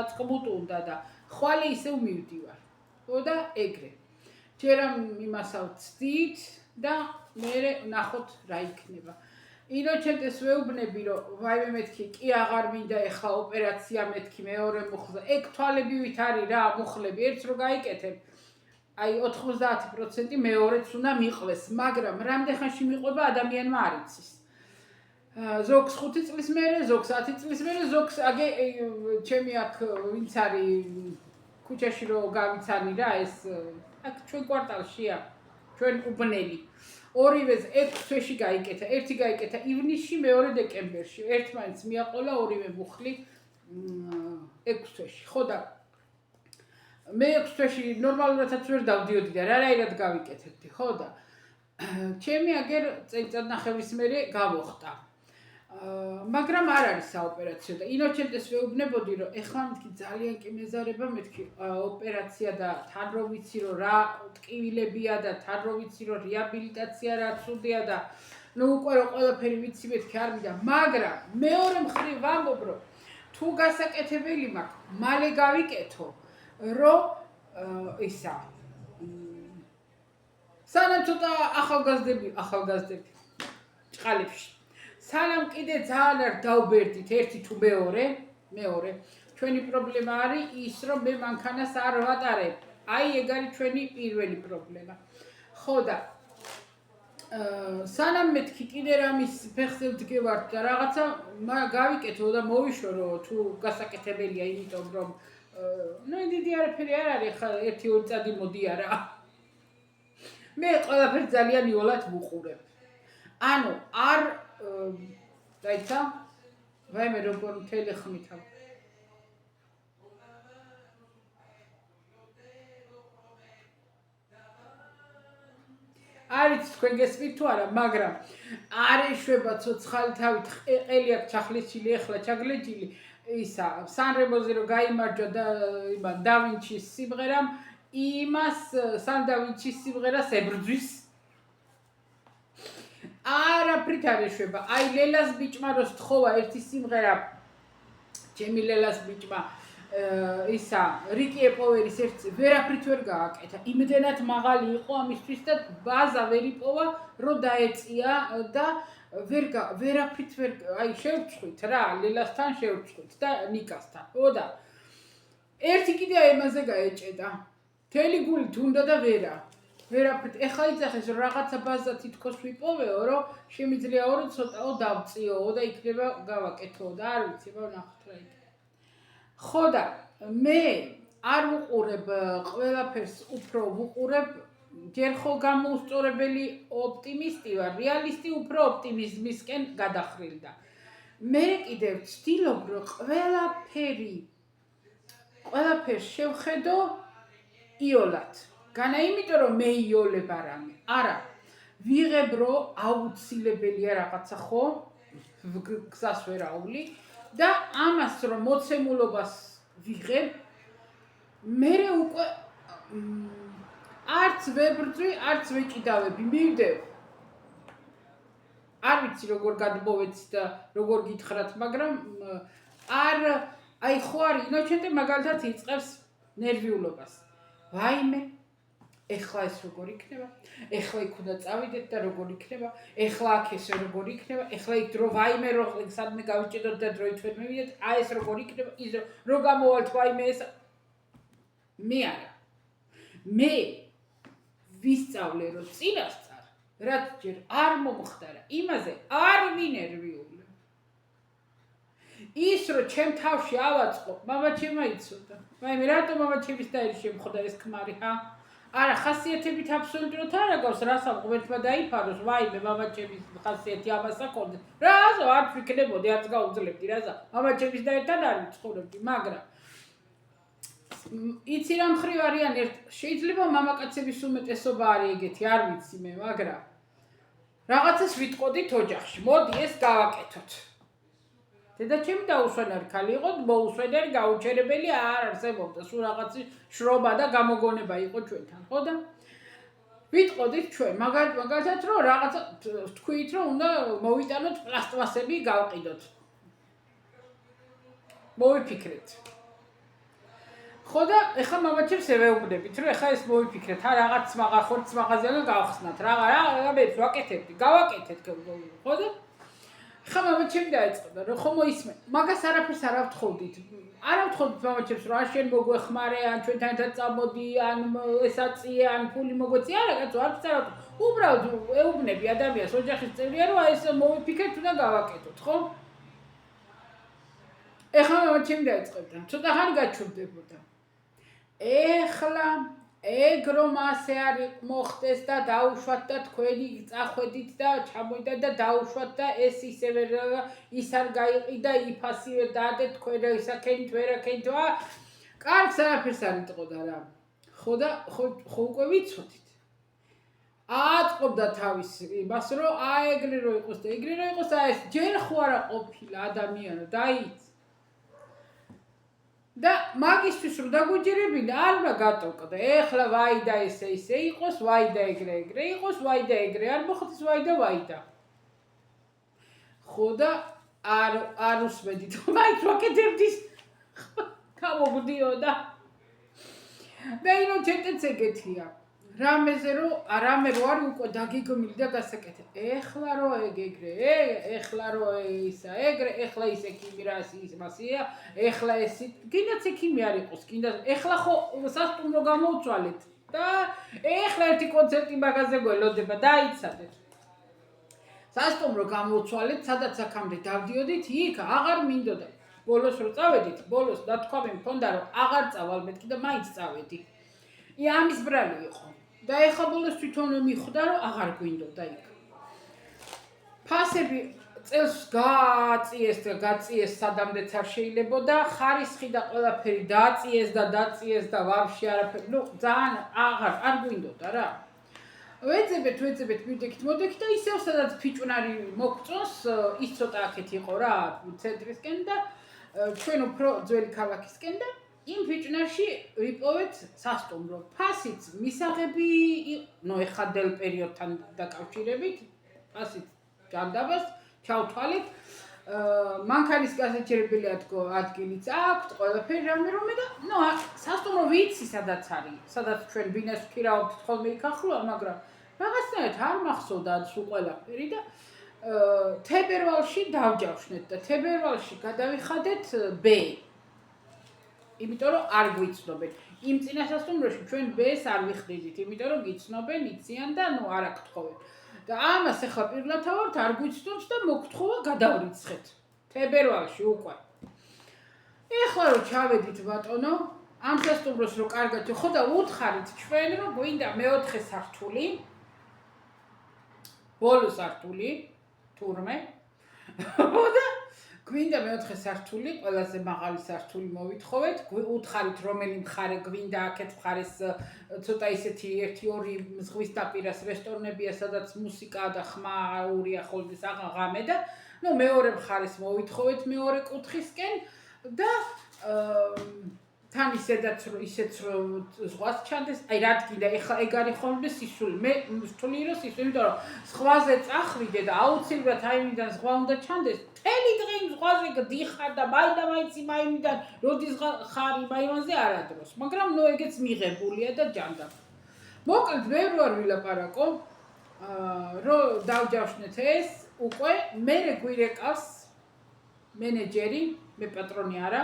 აწყმუტუნდა და ხვალე ისევ მივდივარ ხო და ეგრე ჯერ იმასავ ცდით და მე ნახოთ რა იქნება ინოჩენტეს ვეუბნები რომ ვაიმე მეთქი კი აღარ მინდა ეხა ოპერაცია მეთქი მეორე მუხლზე ეგ თვალებივით არის რა მუხლები ერთს რო გაიკეთებ აი 90% მეორეც უნდა მიყვეს, მაგრამ რამდენ ხანში მიყვება ადამიანმა არ იცის. ზოგს 5 წლის მერე, ზოგს 10 წლის მერე, ზოგს აგე ჩემი აქ ვინც არის ქუჩაში რო გავიცანი რა ეს აქ ჩვენ კვარტალშია, ჩვენ უბნელი. ორივეს 6 თვეში გაიკეთა, ერთი გაიკეთა ივნისში, მეორე დეკემბერში. ერთმანეთს მიაყოლა ორივე მუხლი 6 თვეში. ხო და მე 6 თვეში ნორმალურადაც ვერ დავდიოდი და რარაირად გავიკეთებდი, ხო და ჩემი აგერ წელიწადნახევრის მერე გავოხტა. მაგრამ არ არის საოპერაციო და ინოჩენტეს ვეუბნებოდი რომ ეხლა მეთქი ძალიან კი მეზარება მეთქი ოპერაცია და თან რო ვიცი რომ რა ტკივილებია და თან რო ვიცი რომ რეაბილიტაცია რა ცუდია და ნუ უკვე რომ ყველაფერი ვიცი მეთქი არ მინდა მაგრამ მეორე მხრივ ვამბობ რომ თუ გასაკეთებელი მაქვს მალე გავიკეთო რომ ისა სანამ ცოტა ახალგაზრდები ჭყალებში სანამ კიდე ძალიან არ დავბერდით ერთი თუ მეორე ჩვენი პრობლემა არის ის რომ მე მანქანას არ ვატარებ. აი ეგ არის ჩვენი პირველი პრობლემა. ხო და სანამ მეთქი კიდე რამის ფეხზე ვდგევართ და რაღაცა გავიკეთო და მოვიშორო თუ გასაკეთებელია, იმიტომ რომ დიდი არაფერი არ არის, ხა 1-2 წადი მოდიარა. მე ყველაფერს ძალიან იოლად ვუყურებ. ანუ არ დაიცა ვაიმე როგორ მთელი ხმით არის თქვენ გესმით თუ არა, მაგრამ არ ეშვება ცოცხალი თავით ყელი აქვს ჩახლეჩილი, ეხლა ჩაგლეჯილი ისა სანრემოზე რომ გაიმარჯვა და იმან დავინჩის სიმღერამ იმას სან დავინჩის სიმღერას ებრძვის არაფრით არ ეშვება. აი ლელას ბიჭმა რო სთხოვა ერთი სიმღერა ჩემი ლელას ბიჭმა ისა რიკი ეპოვერის ერთი ვერაფრით ვერ გააკეთა. იმდენად მაღალი იყო ამისთვის და ბაზა ვერ იპოვა რომ დაეწია და ვერაფრით ვერ აი შევწყვით რა ლელასთან შევწყვით და ნიკასთან. ხო და ერთი კიდე იმაზე გაეჭედა. მთელი გულით უნდა და ვერაფრით ეხლა იძახეს რომ რაღაცა ბაზა თითქოს ვიპოვეო რომ შემიძლიაო რომ ცოტაო დავწიოო და იქნება გავაკეთო და არ ვიცი ვნახოთ რა იქნება. ხო და მე არ ვუყურებ ყველაფერს უფრო ვუყურებ ჯერ ხო გამოუსწორებელი ოპტიმისტი ვარ, რეალისტი უფრო ოპტიმიზმისკენ გადახრილდა. მე კიდევ ვცდილობ რომ ყველაფერს შევხედო იოლად. განა იმიტომ რომ მე იოლებ არამე. არა. ვიღებ რომ აუცილებელია რაღაცა ხო? გზას ვერ ავლი და ამას რომ მოცემულობას ვიღებ მე უკვე არც ვებრძვი, არც ვეჭიდავები, მივდევ. არ ვიცი როგორ გადმოვეცი და როგორ გითხრათ, მაგრამ აი ხო არის, ინოჩენტე მაგალითად იწყებს ნერვიულობას. ვაიმე, ეხლა ეს როგორ იქნება? ეხლა იქ უნდა წავიდეთ და როგორ იქნება? ეხლა აქ ეს როგორ იქნება? ეხლა იქ დრო ვაიმე რო სადმე გავიჭედოთ და დროით ვერ მივიდეთ, აი ეს როგორ იქნება? ის რო გამოვალთ ვაიმე ეს მე არა. მე ვისწავლე რომ წინასწარ რაც ჯერ არ მომხდარა იმაზე არ ვინერვიულე. ის რომ ჩემ თავში ავაწყო, მამაჩემმა იცოდა. ვაიმე რატომ მამაჩემის და ის შემხდა ეს ქმარი, ჰა? არა, ხასიათებით აბსოლუტურად არ აგავს, რასამ ღმერთმა დაიფაროს, ვაიმე მამაჩემის ხასიათი ამას აქონდა. რაზო არ ვიქნებოდი, არც გაუძლებდი, რაზა? მამაჩემის და ერთად არ ვიცხოვრობდი, მაგრამ იცი რა მხრივ არიან შეიძლება მამაკაცების უმეტესობა არის ეგეთი, არ ვიცი მე, მაგრამ რაღაცას ვიტყოდით ოჯახში. მოდი ეს გავაკეთოთ. დედაჩემი დაუსვენარი ქალი იყო, მოუსვენარი გაუჩერებელი არ არსებობდა, სულ რაღაცი შრობა და გამოგონება იყო ჩვენთან, ხო და ვიტყოდით ჩვენ, მაგალითად რომ რაღაცა თქვით რომ უნდა მოვიტანოთ პლასტმასები, გავყიდოთ. მოვიფიქრეთ. ხო და ეხლა მამაჩემს ევეუბნებით, რომ ეხლა ეს მოვიფიქრეთ, რაღაც ხორცს მაღაზიიდან გავხსნათ, რაღაცებს ვაკეთებდი, გავაკეთეთ, ხო და ხა მამაჩემი დაიწყდა, რომ ხომ მოისმენ. მაგას არაფერს არ ავთხოვდით. არ ავთხოვდით მამაჩემს, რომ შენ მოგვეხმარე, ან ჩვენთან ერთად წამოდი, ან ესაწიე, ან ფული მოგვეწია, არა, კაცო, არც არ ავთხოვ. უბრალოდ ეუბნები ადამიანს, ოჯახის წევრია, რომ აი ეს მოვიფიქრეთ და გავაკეთოთ, ხო? ეხლა მამაჩემი დაიწყდა, ცოტა ხანი გაჩვენდებოდა. ეხლა ეგ რომ ასე არ მოხდეს და დაუშვათ და თქვენი წახვედით და ჩამოიდათ და დაუშვათ და ეს ისევე ის არ გაიყიდა იფასივე დაადეთ თქვენ ისაკენით ვერაკენით კარგს არაფერს არ იტყოდა რა. ხო და ხო უკვე ვიცოდით. აწყობდა თავის იმას რომ ეგრე რო იყოს და ეგრე რო იყოს ეს ჯერ ხო არა ყოფილა ადამიანო დაიც და მაგისთვის რომ დაგვიჯერებინა არ უნდა გატოკდა. ეხლა ვაი და ესე იყოს, ვაი და ეგრე იყოს, ვაი და ეგრე არ მოხდეს, ვაი და. ხო და არ უსმედით, მაინც ვაკეთებდის გამოგდიოდა. და ინოჩენტეც ეგეთია. რამეზე რომ რამე რო არის უკვე დაგიგმილი და გასაკეთე. ეხლა რო ეგრე, ეხლა რო ისა ეგრე, ეხლა ის ექიმი რა ის მასია, ეხლა ეს კიდაც ექიმი არ იყოს, კიდაც ეხლა ხო სასტუმრო გამოუცვალეთ და ეხლა ერთი კონცერტი მაგაზე გველოდება, დაიცადეთ. სასტუმრო გამოუცვალეთ, სადაც აქამდე დავდიოდით, იქ აღარ მინდოდა. ბოლოს რო წავედით, ბოლოს დათქვამი მქონდა რომ აღარ წავალ მეთქი და მაინც წავედი. ამის ბრალი იყო. და ეხლა ბოლოს თვითონ მიხვდა რომ აღარ გვინდოდა იქ. ფასები წელს გაწიეს სადამდეც არ შეიძლებოდა, ხარისხი და ყველაფერი დაწიეს და ვაფშე არაფერი, ძალიან არ გვინდოდა რა. ვეძებეთ, მივდექით და ისევ სადაც ფიჭვნარი მოგწონს, ის ცოტა აქეთ იყო რა, ცენტრისკენ და ჩვენ უფრო ძველი ქალაქისკენ და იმ ფიჭვნარში ვიპოვეთ სასტუმრო. ფასიც მისაღები, ეხა დელ პერიოდთან დაკავშირებით, ფასიც ჯანდაბას ჩავთვალეთ. მანქანის გასაჩერებელი ადგილიც აქვთ, ყველაფერი რამე და სასტუმრო ვიცი სადაც არის, სადაც ჩვენ ბინას ვქირავთ ხოლმე იქ ახლოა, მაგრამ რაღაცნაირად არ მახსოვდა სულ ყველაფერი და თებერვალში დავჯავშნეთ და თებერვალში გადავიხადეთ B. იმიტომ რომ არ გვიცნობენ. იმ წინა სასტუმროში ჩვენ B-ს არ ვიხდიდით, იმიტომ რომ გიცნობენ, იციან და არ აკთხოვენ. და ამას ახლა პირდაპირ არ გვიცნობს და მოგთხოვა გადავრიცხეთ. თებერვალში უკვე. ეხლა რომ ჩავედით ბატონო, ამ სასტუმროს რო კარგად ხო და უთხარით ჩვენ რომ გვინდა მეოთხე სართული. ბოლო სართული, თურმე. და გვინდა მეოთხე სართული, ყველაზე მაღალი სართული მოვითხოვეთ. უთხარით რომელი მხარე გვინდა, აქეთ მხარეს ცოტა ისეთი 1-2 ზღვის დაპირას რესტორნებია, სადაც მუსიკა და ხმაურია ხოლმე საღამე და მეორე მხარეს მოვითხოვეთ მეორე კუთხისკენ და თან ისეც რომ ზღვას ჩანდეს, რა გინდა, ეხლა ეგ არის ხოლმე სისული. მე ვთვლი რომ სისული, იმიტომ რომ ზღვაზე წახვიდე და აუცილებლად აიმიდან ზღვა უნდა ჩანდეს. მთელი დღე იმ ზღვაზე გდიხარ და მაინც იმიდან როდის ხარ იმაზე არადროს. მაგრამ ეგეც მიღებულია და ჯანდაბა. მოკლედ მე არ ვილაპარაკო, რომ დავჯავშნეთ ეს უკვე მე გვირეკავს მენეჯერი, მე პატრონი არა,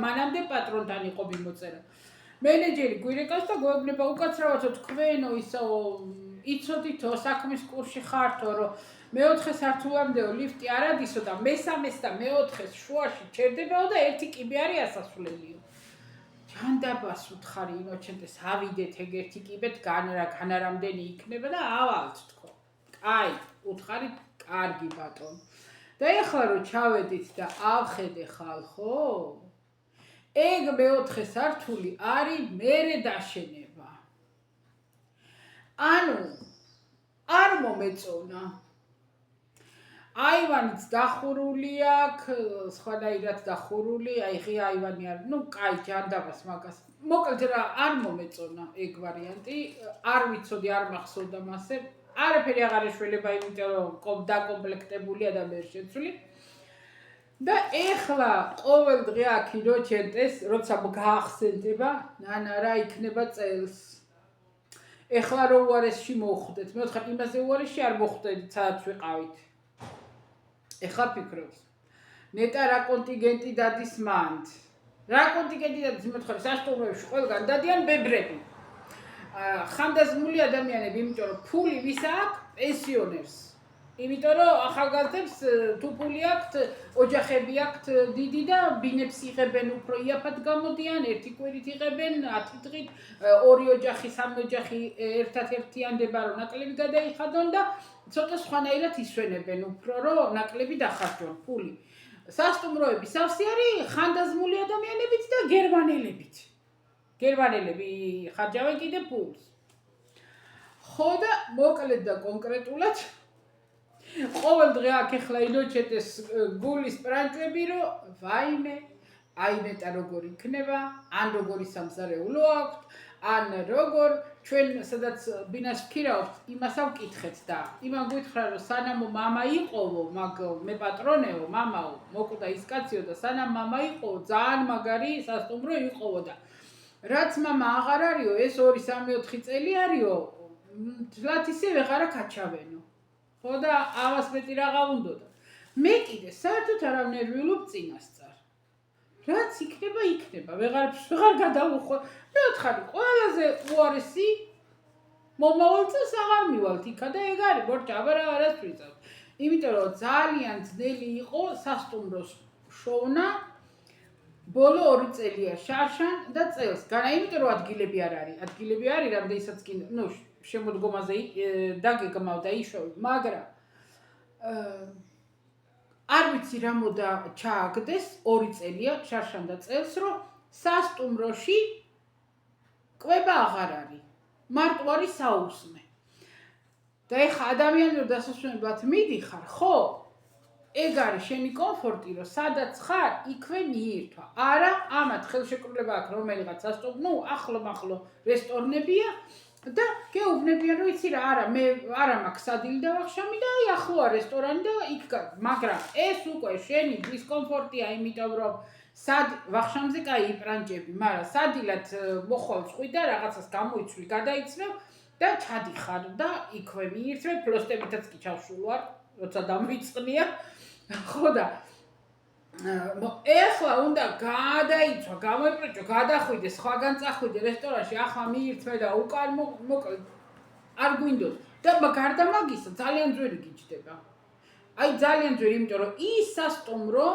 მანამდე პატრონთან იყო მიმოწერა. მენეჯერი გვირეკავს და გვეუბნება უკაცრავად თქვენო ისო იცოდითო საქმის კურსში ხართო, რომ მეოთხე სართულამდეო ლიფტი არ ადისო და მესამეს და მეოთხეს შუაში ჩერდებაო და ერთი კიბე არის ასასვლელიო. ჯანდაბას უთხარი ინოჩენტეს ავიდეთ ეგ ერთი კიბეთ განარამდენი იქნება და ავალთ თქო. კაი, უთხარი კარგი ბატონო. და ეხლა რომ ჩავედით და ავხედე ხალხო, ეგ მეოთხე სართული არის მერე დაშენება. ანუ არ მომეწონა. აივანიც დახურული აქვს, სხვადასხვა დახურული, ღია აივანი არის, კაი ჯანდაბას მაგას. მოკლედ რა არ მომეწონა ეგ ვარიანტი, არ ვიცოდი, არ მახსოვდა მასე. არაფერი აღარ ეშველება, იმიტომ რომ დაკომპლექტებულია და ვერ შეცვლი. და ეხლა ყოველ დღე აქ ინოჩენტეს, როცა გაახსენდება, ნანა რა იქნება წელს. ეხლა რო უარესში მოხვდეთ, მე ვთქვა იმაზე უარესში არ მოხვდებით, სადაც ვიყავით. ეხლა ფიქრობს. ნეტა რა კონტინგენტი დადის მანდ. რა კონტინგენტი დადის, მე ვთქვა სასტუმროებში ყველგან დადიან ბებრები. ხანდაზმული ადამიანები, იმიტომ რომ ფული ვის აქვს? პენსიონერს. იმიტომ რომ ახალგაზრდებს თუ ფული აქვთ, ოჯახები აქვთ დიდი და ბინებს იღებენ უფრო იაფად გამოდიან, ერთი კვირით იღებენ, 10 დღით, 2 ოჯახი, 3 ოჯახი ერთად-ერთიანდება, რომ ნაკლები გადაიხადონ და ცოტა სხვანაირად ისვენებენ უფრო, რომ ნაკლები დახარჯონ ფული. სასტუმროები სავსე არის ხანდაზმული ადამიანებით და გერმანელებით. გერმანელები ხარჯავენ კიდე ფულს. ხო და მოკლედ და კონკრეტულად ყოველ დღე აქ ეხლა ინოჩეტეს გულის პრანჭვები, რომ ვაიმე, აინეტა როგორ იქნება, ან როგორი სამზარეულო აქვთ, ან როგორ ჩვენ სადაც ბინას ვქირავთ, იმას ავკითხეთ და იმან გვითხრა, რომ სანამ მამა იყოვო, მე პატრონეო, მამაო, მოკვდა ის კაციო და სანამ მამა იყოვო, ძალიან მაგარი სასტუმრო იყოვო და რაც მამა აღარ არისო, ეს 2-3-4 წელი არისო, თლათ ისე ვეღარა გაჩავენო. ხო და ამას მეტი რაღა უნდოდა. მე კიდე საერთოდ არავინ ნერვიულობ წინასწარ. რაც იქნება, ვეღარ გადავუხო. მეოთხარი, ყველაზე უარესი მომავალ წელს აღარ მივალთ იქა და ეგ არის ბორჭა, არას ვიწევ. იმიტომ რომ ძალიან ძნელი იყო სასტუმროს შოვნა. ბოლო 2 წელია შარშან და წელს. განა იმიტომ რომ ადგილები არ არის. ადგილები არის, რამდენისაც კი, შემოდგომაზე დაგეგმავდა იშოვი, მაგრამ არ ვიცი რა მოდა ჩააგდეს 2 წელია შარშან და წელს, რომ სასტუმროში კვება აღარ არის. მარტო არის საუზმე. და ეხა ადამიანურ დასასვენებლად მიდიხარ, ხო? ეგ არის შენი კომფორტი, რომ სადაც ხარ, იქვე მიირთვა. არა, ამათ ხელშეკრულება აქვს რომელიღაც სასტუმრო, ახლო რესტორნებია და გეუბნებიან, რომ იცი რა, არა, მე არა მაქვს სადილი და ვახშამი და აი ახლოა რესტორანი და იქ მაგრამ ეს უკვე შენი დისკომფორტია, იმიტომ რომ ვახშამზე კაი იპრანჭები, მაგრამ სადილად მოხვალ წვი და რაღაცას გამოიცვლი, გადაიცნევ და ჩადიხარ და იქვე მიირთვე, ფლოსტებითაც კი ჩავშულ ვარ, როცა დამვიწყნია. ხო და ეხლა უნდა გადაიცვა, გამოიბრეჭო, გადახვიდე, სხვაგან წახვიდე რესტორანში, ახლა მიირთვე და უკან მოკლედ არ გვინდოს. და გარდა მაგისა ძალიან ძვირი გიჩდება. აი ძალიან ძვირი, იმიტომ რომ ის სასტუმრო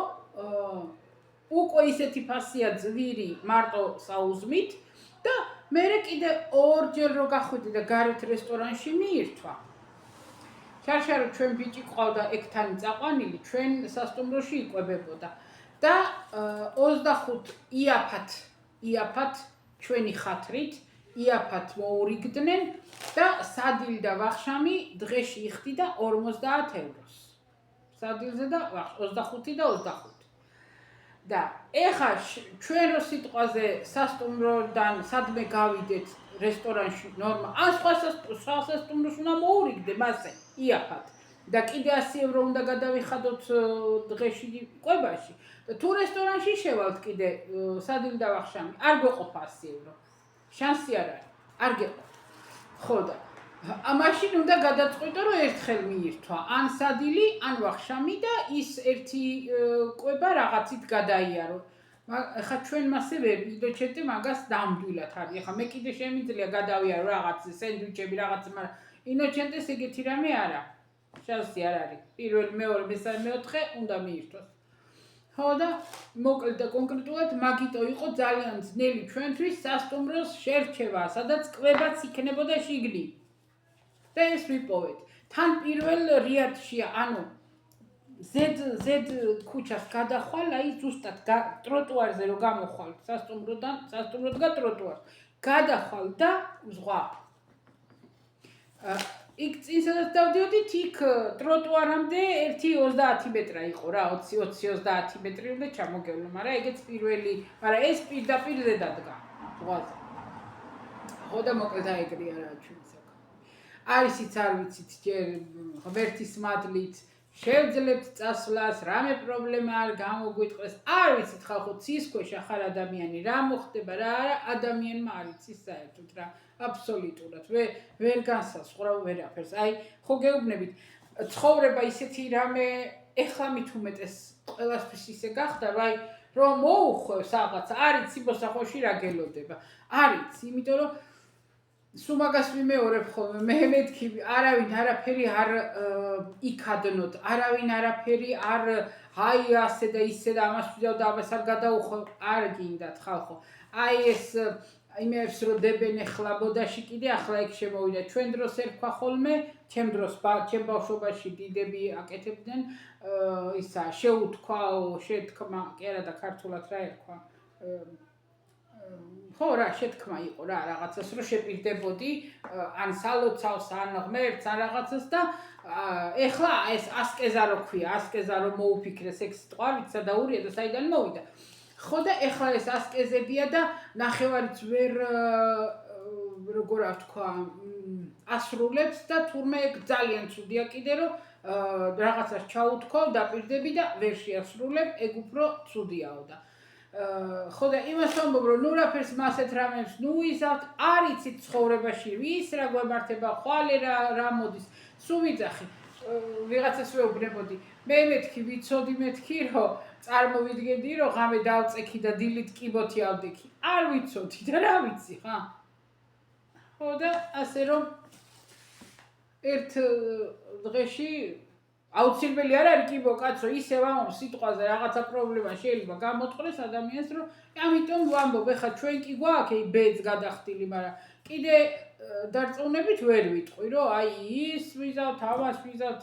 უკვე ისეთი ფასია ძვირი მარტო საუზმით და მერე კიდე 2 რო გახვიდე და გარეთ რესტორანში მიირთვა. შარშარო ჩვენ ბიჭი ყავდა ეგთანი წაყვანილი, ჩვენ სასტუმროში იკვებებოდა და 25 იაფად ჩვენი ხათრით იაფად მოურიგდნენ და სადილი და ვახშამი დღეში იხდი და 50 ევროს. სადილზე და 25 და 25. და ეხა ჩვენ რო სიტყვაზე სასტუმროდან სადმე გავიდეთ რესტორანში ნორმა, ან სხვა სასტუმროს უნდა მოურიგდე მასე იაფად. და კიდე 100 ევრო უნდა გადავიხადოთ დღეში კვებაში. და თუ რესტორანში შევალთ კიდე სადილი და ვახშამი, არ გვეყოფა 100 ევრო. შანსი არ არის, არ გეყოფ. ხო და მაშინ უნდა გადაწყვიტო, რომ ერთხელ მიირთვა, ან სადილი, ან ვახშამი და ის ერთი კვება რაღაცით გადაიარო. ეხა ჩვენ მასე ვერ ვიდოჩეთ მაგას ნამდვილად არის. ეხა მე კიდე შემიძლია გადავიარო რაღაც სენდვიჩები, რაღაც, მაგრამ ინოჩენტეს ეგეთი რამე არა. შანსი არ არის. პირველი, მეორე, მესამე, მეოთხე უნდა მიირთვას. ხო და მოკლედ და კონკრეტულად მაგიტო იყო ძალიან ძნელი ჩვენთვის სასტუმროს შერჩევა, სადაც კვებაც იქნებოდა შიგნით. და ეს ვიპოვეთ. თან პირველ რიადში, ანუ ზედ ქუჩას გადახვალ, აი ზუსტად ტროტუარზე რო გამოხვალ სასტუმროდან ტროტუარს. გადახვალ და ზღვა. იქ წინ სადაც დავდიოდით, იქ ტროტუარამდე 1-30 მეტრა იყო რა, 20-30 მეტრი უნდა ჩამოგევლო, მაგრამ ეგეც პირველი, მაგრამ ეს პირდაპირ დადგა ზღვაზე. ხო და მოკლედ აიგრია რა ჩვენი საქმე. არისიც არ ვიცით ჯერ ღმერთის მადლით შევძლებთ წასვლას, რამე პრობლემა არ გამოგვიტყვეს, არ ვიცით ხალხო ცისქვეშ ახალ ადამიანი რა მოხდება, რა არა, ადამიანმა არ იცის საერთოდ რა, აბსოლუტურად, ვერ განსაზღვრა ვერაფერს. აი, ხო გეუბნებით, ცხოვრება ისეთი რამე, ეხლა მით უმეტეს ყველასთვის ისე გახდა, აი, რომ მოუხვევს რაღაც, არ იცი მოსახვეში რა გელოდება. არ იცი, იმიტომ რომ სულ მაგას ვიმეორებ ხოლმე, მე მეთქი, არავინ არაფერი არ იქადნოთ, არავინ არაფერი არ აი ასე და ისე და ამას ვიდავ და ამას არ გადაუხო, არ გინდათ ხალხო. აი ეს იმებს რო დებენ ახლა ბოდაში კიდე ახლა ეგ შემოვიდა. ჩვენ დროს ერქვა ხოლმე, ჩემ დროს, ჩემ ბავშვობაში დიდები აკეთებდნენ ისა შეუთქვაო, შეთქმა, კი არა და ქართულად რა ერქვა. ხო რა შეთქმა იყო რა რაღაცას რო შეპირდებოდი ან სალოცავს ან ღმერთს ან რაღაცას და ეხლა ეს ასკეზა რო ქვია, ასკეზა რო მოუფიქრეს ეგ სიტყვა ვიცა და ურია და საიდან მოვიდა. ხო და ეხლა ეს ასკეზებია და ნახევარიც ვერ როგორ ვთქვა ასრულებს და თურმე ეგ ძალიან ცუდია კიდე რომ რაღაცას ჩაუთქვა, დაპირდები და ვერ შეასრულებ, ეგ უფრო ცუდიაო და ხო და იმას ვამბობ, რომ ნუ რაფერს მასეთ რამებს ნუ იზავთ, არ იცით ცხოვრებაში ვის რა გვემართება, ხვალე რა მოდის, სულ ვიძახი. ვიღაცას ვეუბნებოდი, მე მეთქი ვიცოდი მეთქი, რომ წარმოვიდგენდი, რომ ღამე დავწექი და დილით კიბოთი ავდექი. არ ვიცოდი და რა ვიცი, ხა? ხო და ასე რომ ერთ დღეში აუცილებელი არ არის კიბო კაცო, ისე ვამბობ სიტყვაზე რაღაცა პრობლემა შეიძლება გამოწყდეს ადამიანს, რომ ამიტომ ვამბობ, ეხლა ჩვენ კი გვაქვს ბედს გადახდილი, მაგრამ კიდე დარწმუნებით ვერ ვიტყვი, რომ აი ის ვიზავთ, ამას ვიზავთ,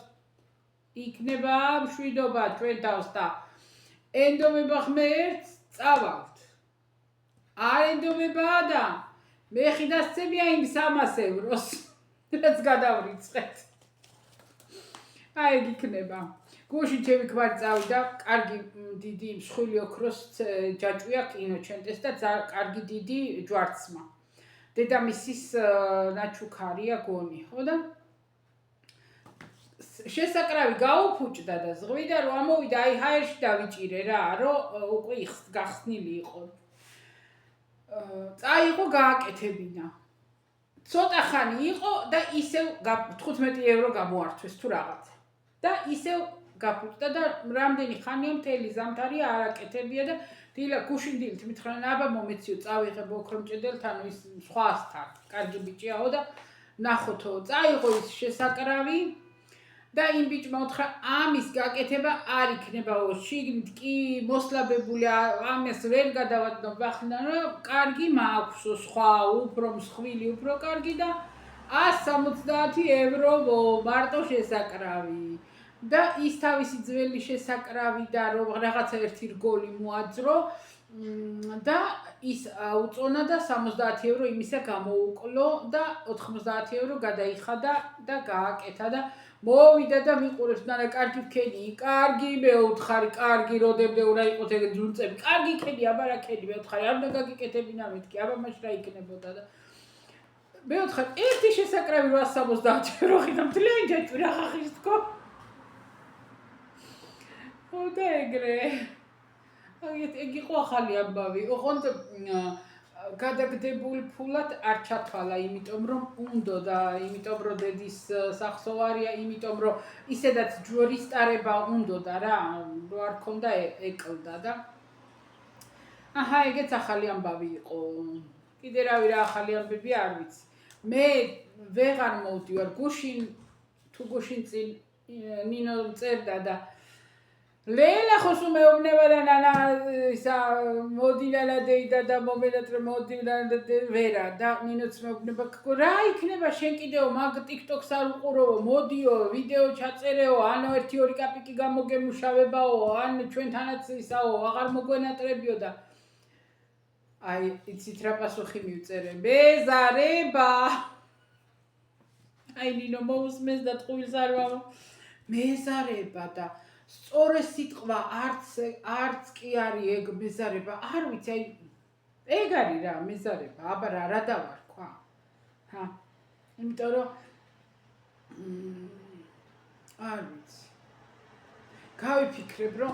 იქნება მშვიდობა ჩვენ თავს და ენდომება ღმერთს წავალთ. არ ენდომებაა და მე ხიდასცემია იმ 300 ევროს, რაც გადავრიცხეთ. აი ეგ იქნება. გუშინ ჩემი ქმარი წავიდა, კარგი დიდი მსხვილი ოქროს ჯაჭვია კინოჩენტეს და კარგი დიდი ჯვარცმა. დედამისის ნაჩუქარია გონი, ხო და შესაკრავი გაუფუჭდა და ზღვიდა რომ ამოვიდა, აი ჰაერში დავიჭირე რა, რომ უკვე გახსნილი იყო. წაიღო გააკეთებინა. ცოტა ხანი იყო და ისევ 15 евро გამოართვეს თუ რაღაცა. და ისევ გაფუჭდა და რამდენი ხანია მთელი ზამთარი არ აკეთებია და დილა გუშინ დილით მითხრა აბა მომეციო წავიღებ ოქრომჭედელთან ის სხვასთან. კარგი ბიჭიაო და ნახოთო, წაიღო ის შესაკრავი და იმ ბიჭმა უთხრა ამის გაკეთება არ იქნებაო, შიგნით კი მოსლაბებული ამას ვერ გადავადნობ ახლა რომ კარგი მაქვსო სხვა უფრო მსხვილი უფრო კარგი და 170 евро მარტო შესაკრავი და ის თავისი ძველი შესაკრავი და რომ რაღაცა ერთი რგოლი მოაძრო და ის აუწონა და 70 евро იმისა გამოუკლო და 90 евро გადაიხადა და გააკეთა და მოვიდა და მიყურებს და კარგი ქედი, კარგი მეუთხარი, კარგი როდებდე უნდა იყოს ეგ ძუნწები, კარგი ქედი, აბა რა ქედი მეუთხარი, არ უნდა გაგიკეთებინა მეთქი, აბა მაშინ რა იქნებოდა და მეუთხარი, ერთი შესაკრავი 170 евро ხიდა მთლიანი ჯაჭვი რა ხახის თქო. ხო და ეგრე. ეგ იყო ახალი ამბავი. ოღონდ გადაგდებულ ფულად არ ჩათვალა, იმიტომ რომ უნდა და იმიტომ რომ დედის სახსოვარია, იმიტომ რომ ისედაც ჯვრის ტარება უნდა და რა, რო არ ქონდა ეკლდა და აჰა, ეგეც ახალი ამბავი იყო. კიდე რავი რა ახალი ამბები არ ვიცი. მე ვეღარ მოვდივარ გუშინ წინ ნინო წერდა და ლელა ხოს უმეუბნება და ნანა ისა მოდინა დეიდა და მომენატრე მოდინა ვერა და ნინოც მეუბნება რა იქნება შენ კიდეო მაგ TikTok-ს არ უყუროო, მოდიო, ვიდეო ჩაწერეო, ანუ 1-2 კაპიკი გამოგემუშავებაო, ან ჩვენთანაც ისაო, აღარ მოგვენატრებიო და აი იცით რა პასუხი მივწერე, მეზარება. აი ნინო მოусმეს და ტყუილს არ ვამო. მეზარება და სწორე სიტყვა არც კი არის ეგ მეზარება, არ ვიცი, აი ეგ არის რა მეზარება, აბა რა დავარქვა? ჰა. იმიტომ რომ არ ვიცი. გავიფიქრებ რომ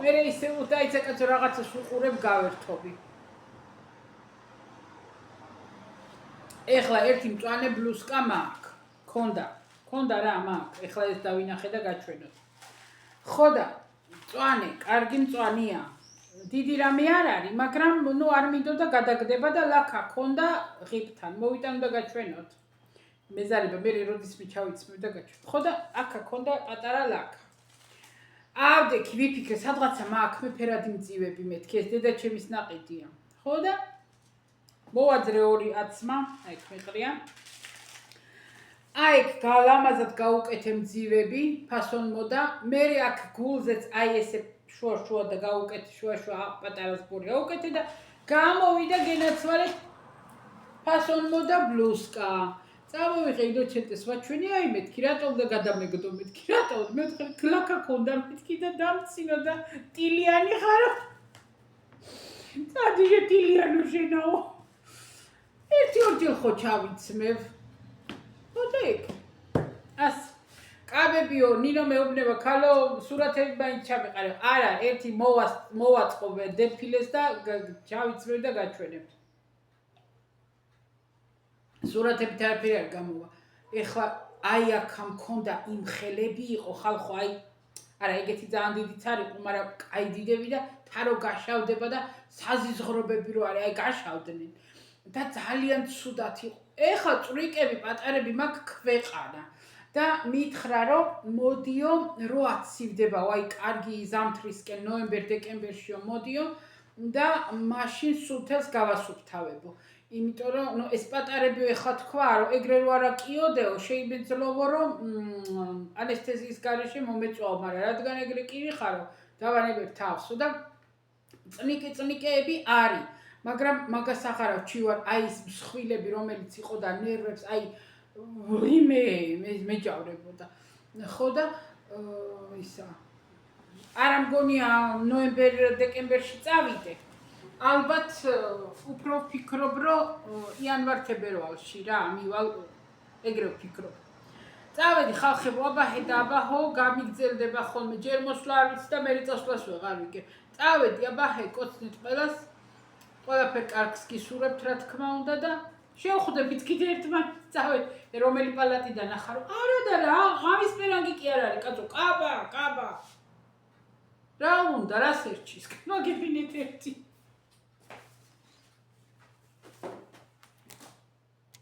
მე ისე დაიცა კაცო რაღაცას უყურებ გავერთობი. ეხლა ერთი მწვანე ბლუსკა მაქვს. ქონდა რა მაქვს. ეხლა ეს დავინახე და გაჩვენოთ. ხო და მწვანე, კარგი მწვანეა. დიდი რამე არ არის, მაგრამ ნუ არ მინდოდა გადაგდება და ლაქა ქონდა ღიფთან. მოვიტანო და გაჩვენოთ. მეზარება მე როდის მიჩავიცმევ და გაჩვენოთ. ხო და აქა ქონდა პატარა ლაქა. ავდექი ვიფიქრე სადღაცა მაქვს მე ფერადი მწივები მეთქი ეს დედაჩემის ნაყიდია. ხო და მოვაძრე 2 აცმა, აი მეყრია. აი გალამაზად გაუკეთე მძივები, ფასონმოდა, მე აქ გულზეც აი ესე შუა და გაუკეთე შუა პატარა სპორი გაუკეთე და გამოვიდა გენაცვალე ფასონმოდა ბლუსკა. წამოვიღე ინდოჩენტეს ვაჩვენი, აი მეთქი რატომ და გადამეგდო მეთქი რატომ? მე ვთქვი გლაკა ქონდა მეთქი და დამცინო და ტილიანი ხარო. სადიჟე ტილიანო შენაო. ერთი ხო ჩავიცმევ. ხოდა იქ. კაბებიო, ნინო მეუბნება, ქალო, სურათები მაინც ჩამეყარე. არა, ერთი მოვაწყობე დეფილეს და ჩავიცვლებ და გაჩვენებთ. სურათებით არაფერი არ გამოვა. ეხლა აი აქ მქონდა იმ ხელები იყო ხალხო, აი არა, ეგეთი ძალიან დიდიც არ იყო, მაგრამ კაი დიდები და თარო გაშავდება და საზიზღრობები რო არის, აი გაშავდნენ. და ძალიან ცუდად იყო. ეხლა წვრიკები პატარები მაქვს ქვეყანა. და მითხრა რომ მოდიო რო აცივდებაო, აი კარგი ზამთრისკენ ნოემბერ-დეკემბერშიო მოდიო და მაშინ სულთელს გავასუფთავებო. იმიტომ რომ ეს პატარებიო ეხლა თქვა რომ ეგრე რო არა კიოდეო, შეიმეძლოვო რომ ანესთეზიის გარეშე მომეწვაო, მაგრამ რადგან ეგრე კი ვიხარო, დავანებებ თავსო და წნიკეები არის. მაგრამ მაგას აღარავ ჩივარ, აი ეს მსხვილები რომელიც იყო და ნერვებს, აი მეჯავრებოდა. ხო და ისა არ მგონია ნოემბერ-დეკემბერში წავიდე. ალბათ უფრო ვფიქრობ, რომ იანვარ-თებერვალში რა, მივალ ეგრე ვფიქრობ. წავედი ხალხებო, აბაჰე და აბაჰო, გამიგრძელდება ხოლმე, ჯერ მოსვლა არ ვიცი და მერე წასვლას ვეღარ ვიგებ. წავედი აბაჰე, კოცნით ყველას, ყველაფერ კარგს გისურვებთ, რა თქმა უნდა და შევხვდებით კიდე ერთმანეთს, წავედი, რომელი პალატიდან ახარო? არა და რა, ღამის პერანგი კი არ არის, კაცო, კაბა. რა უნდა, რას ერჩის? მაგებინეთ ერთი.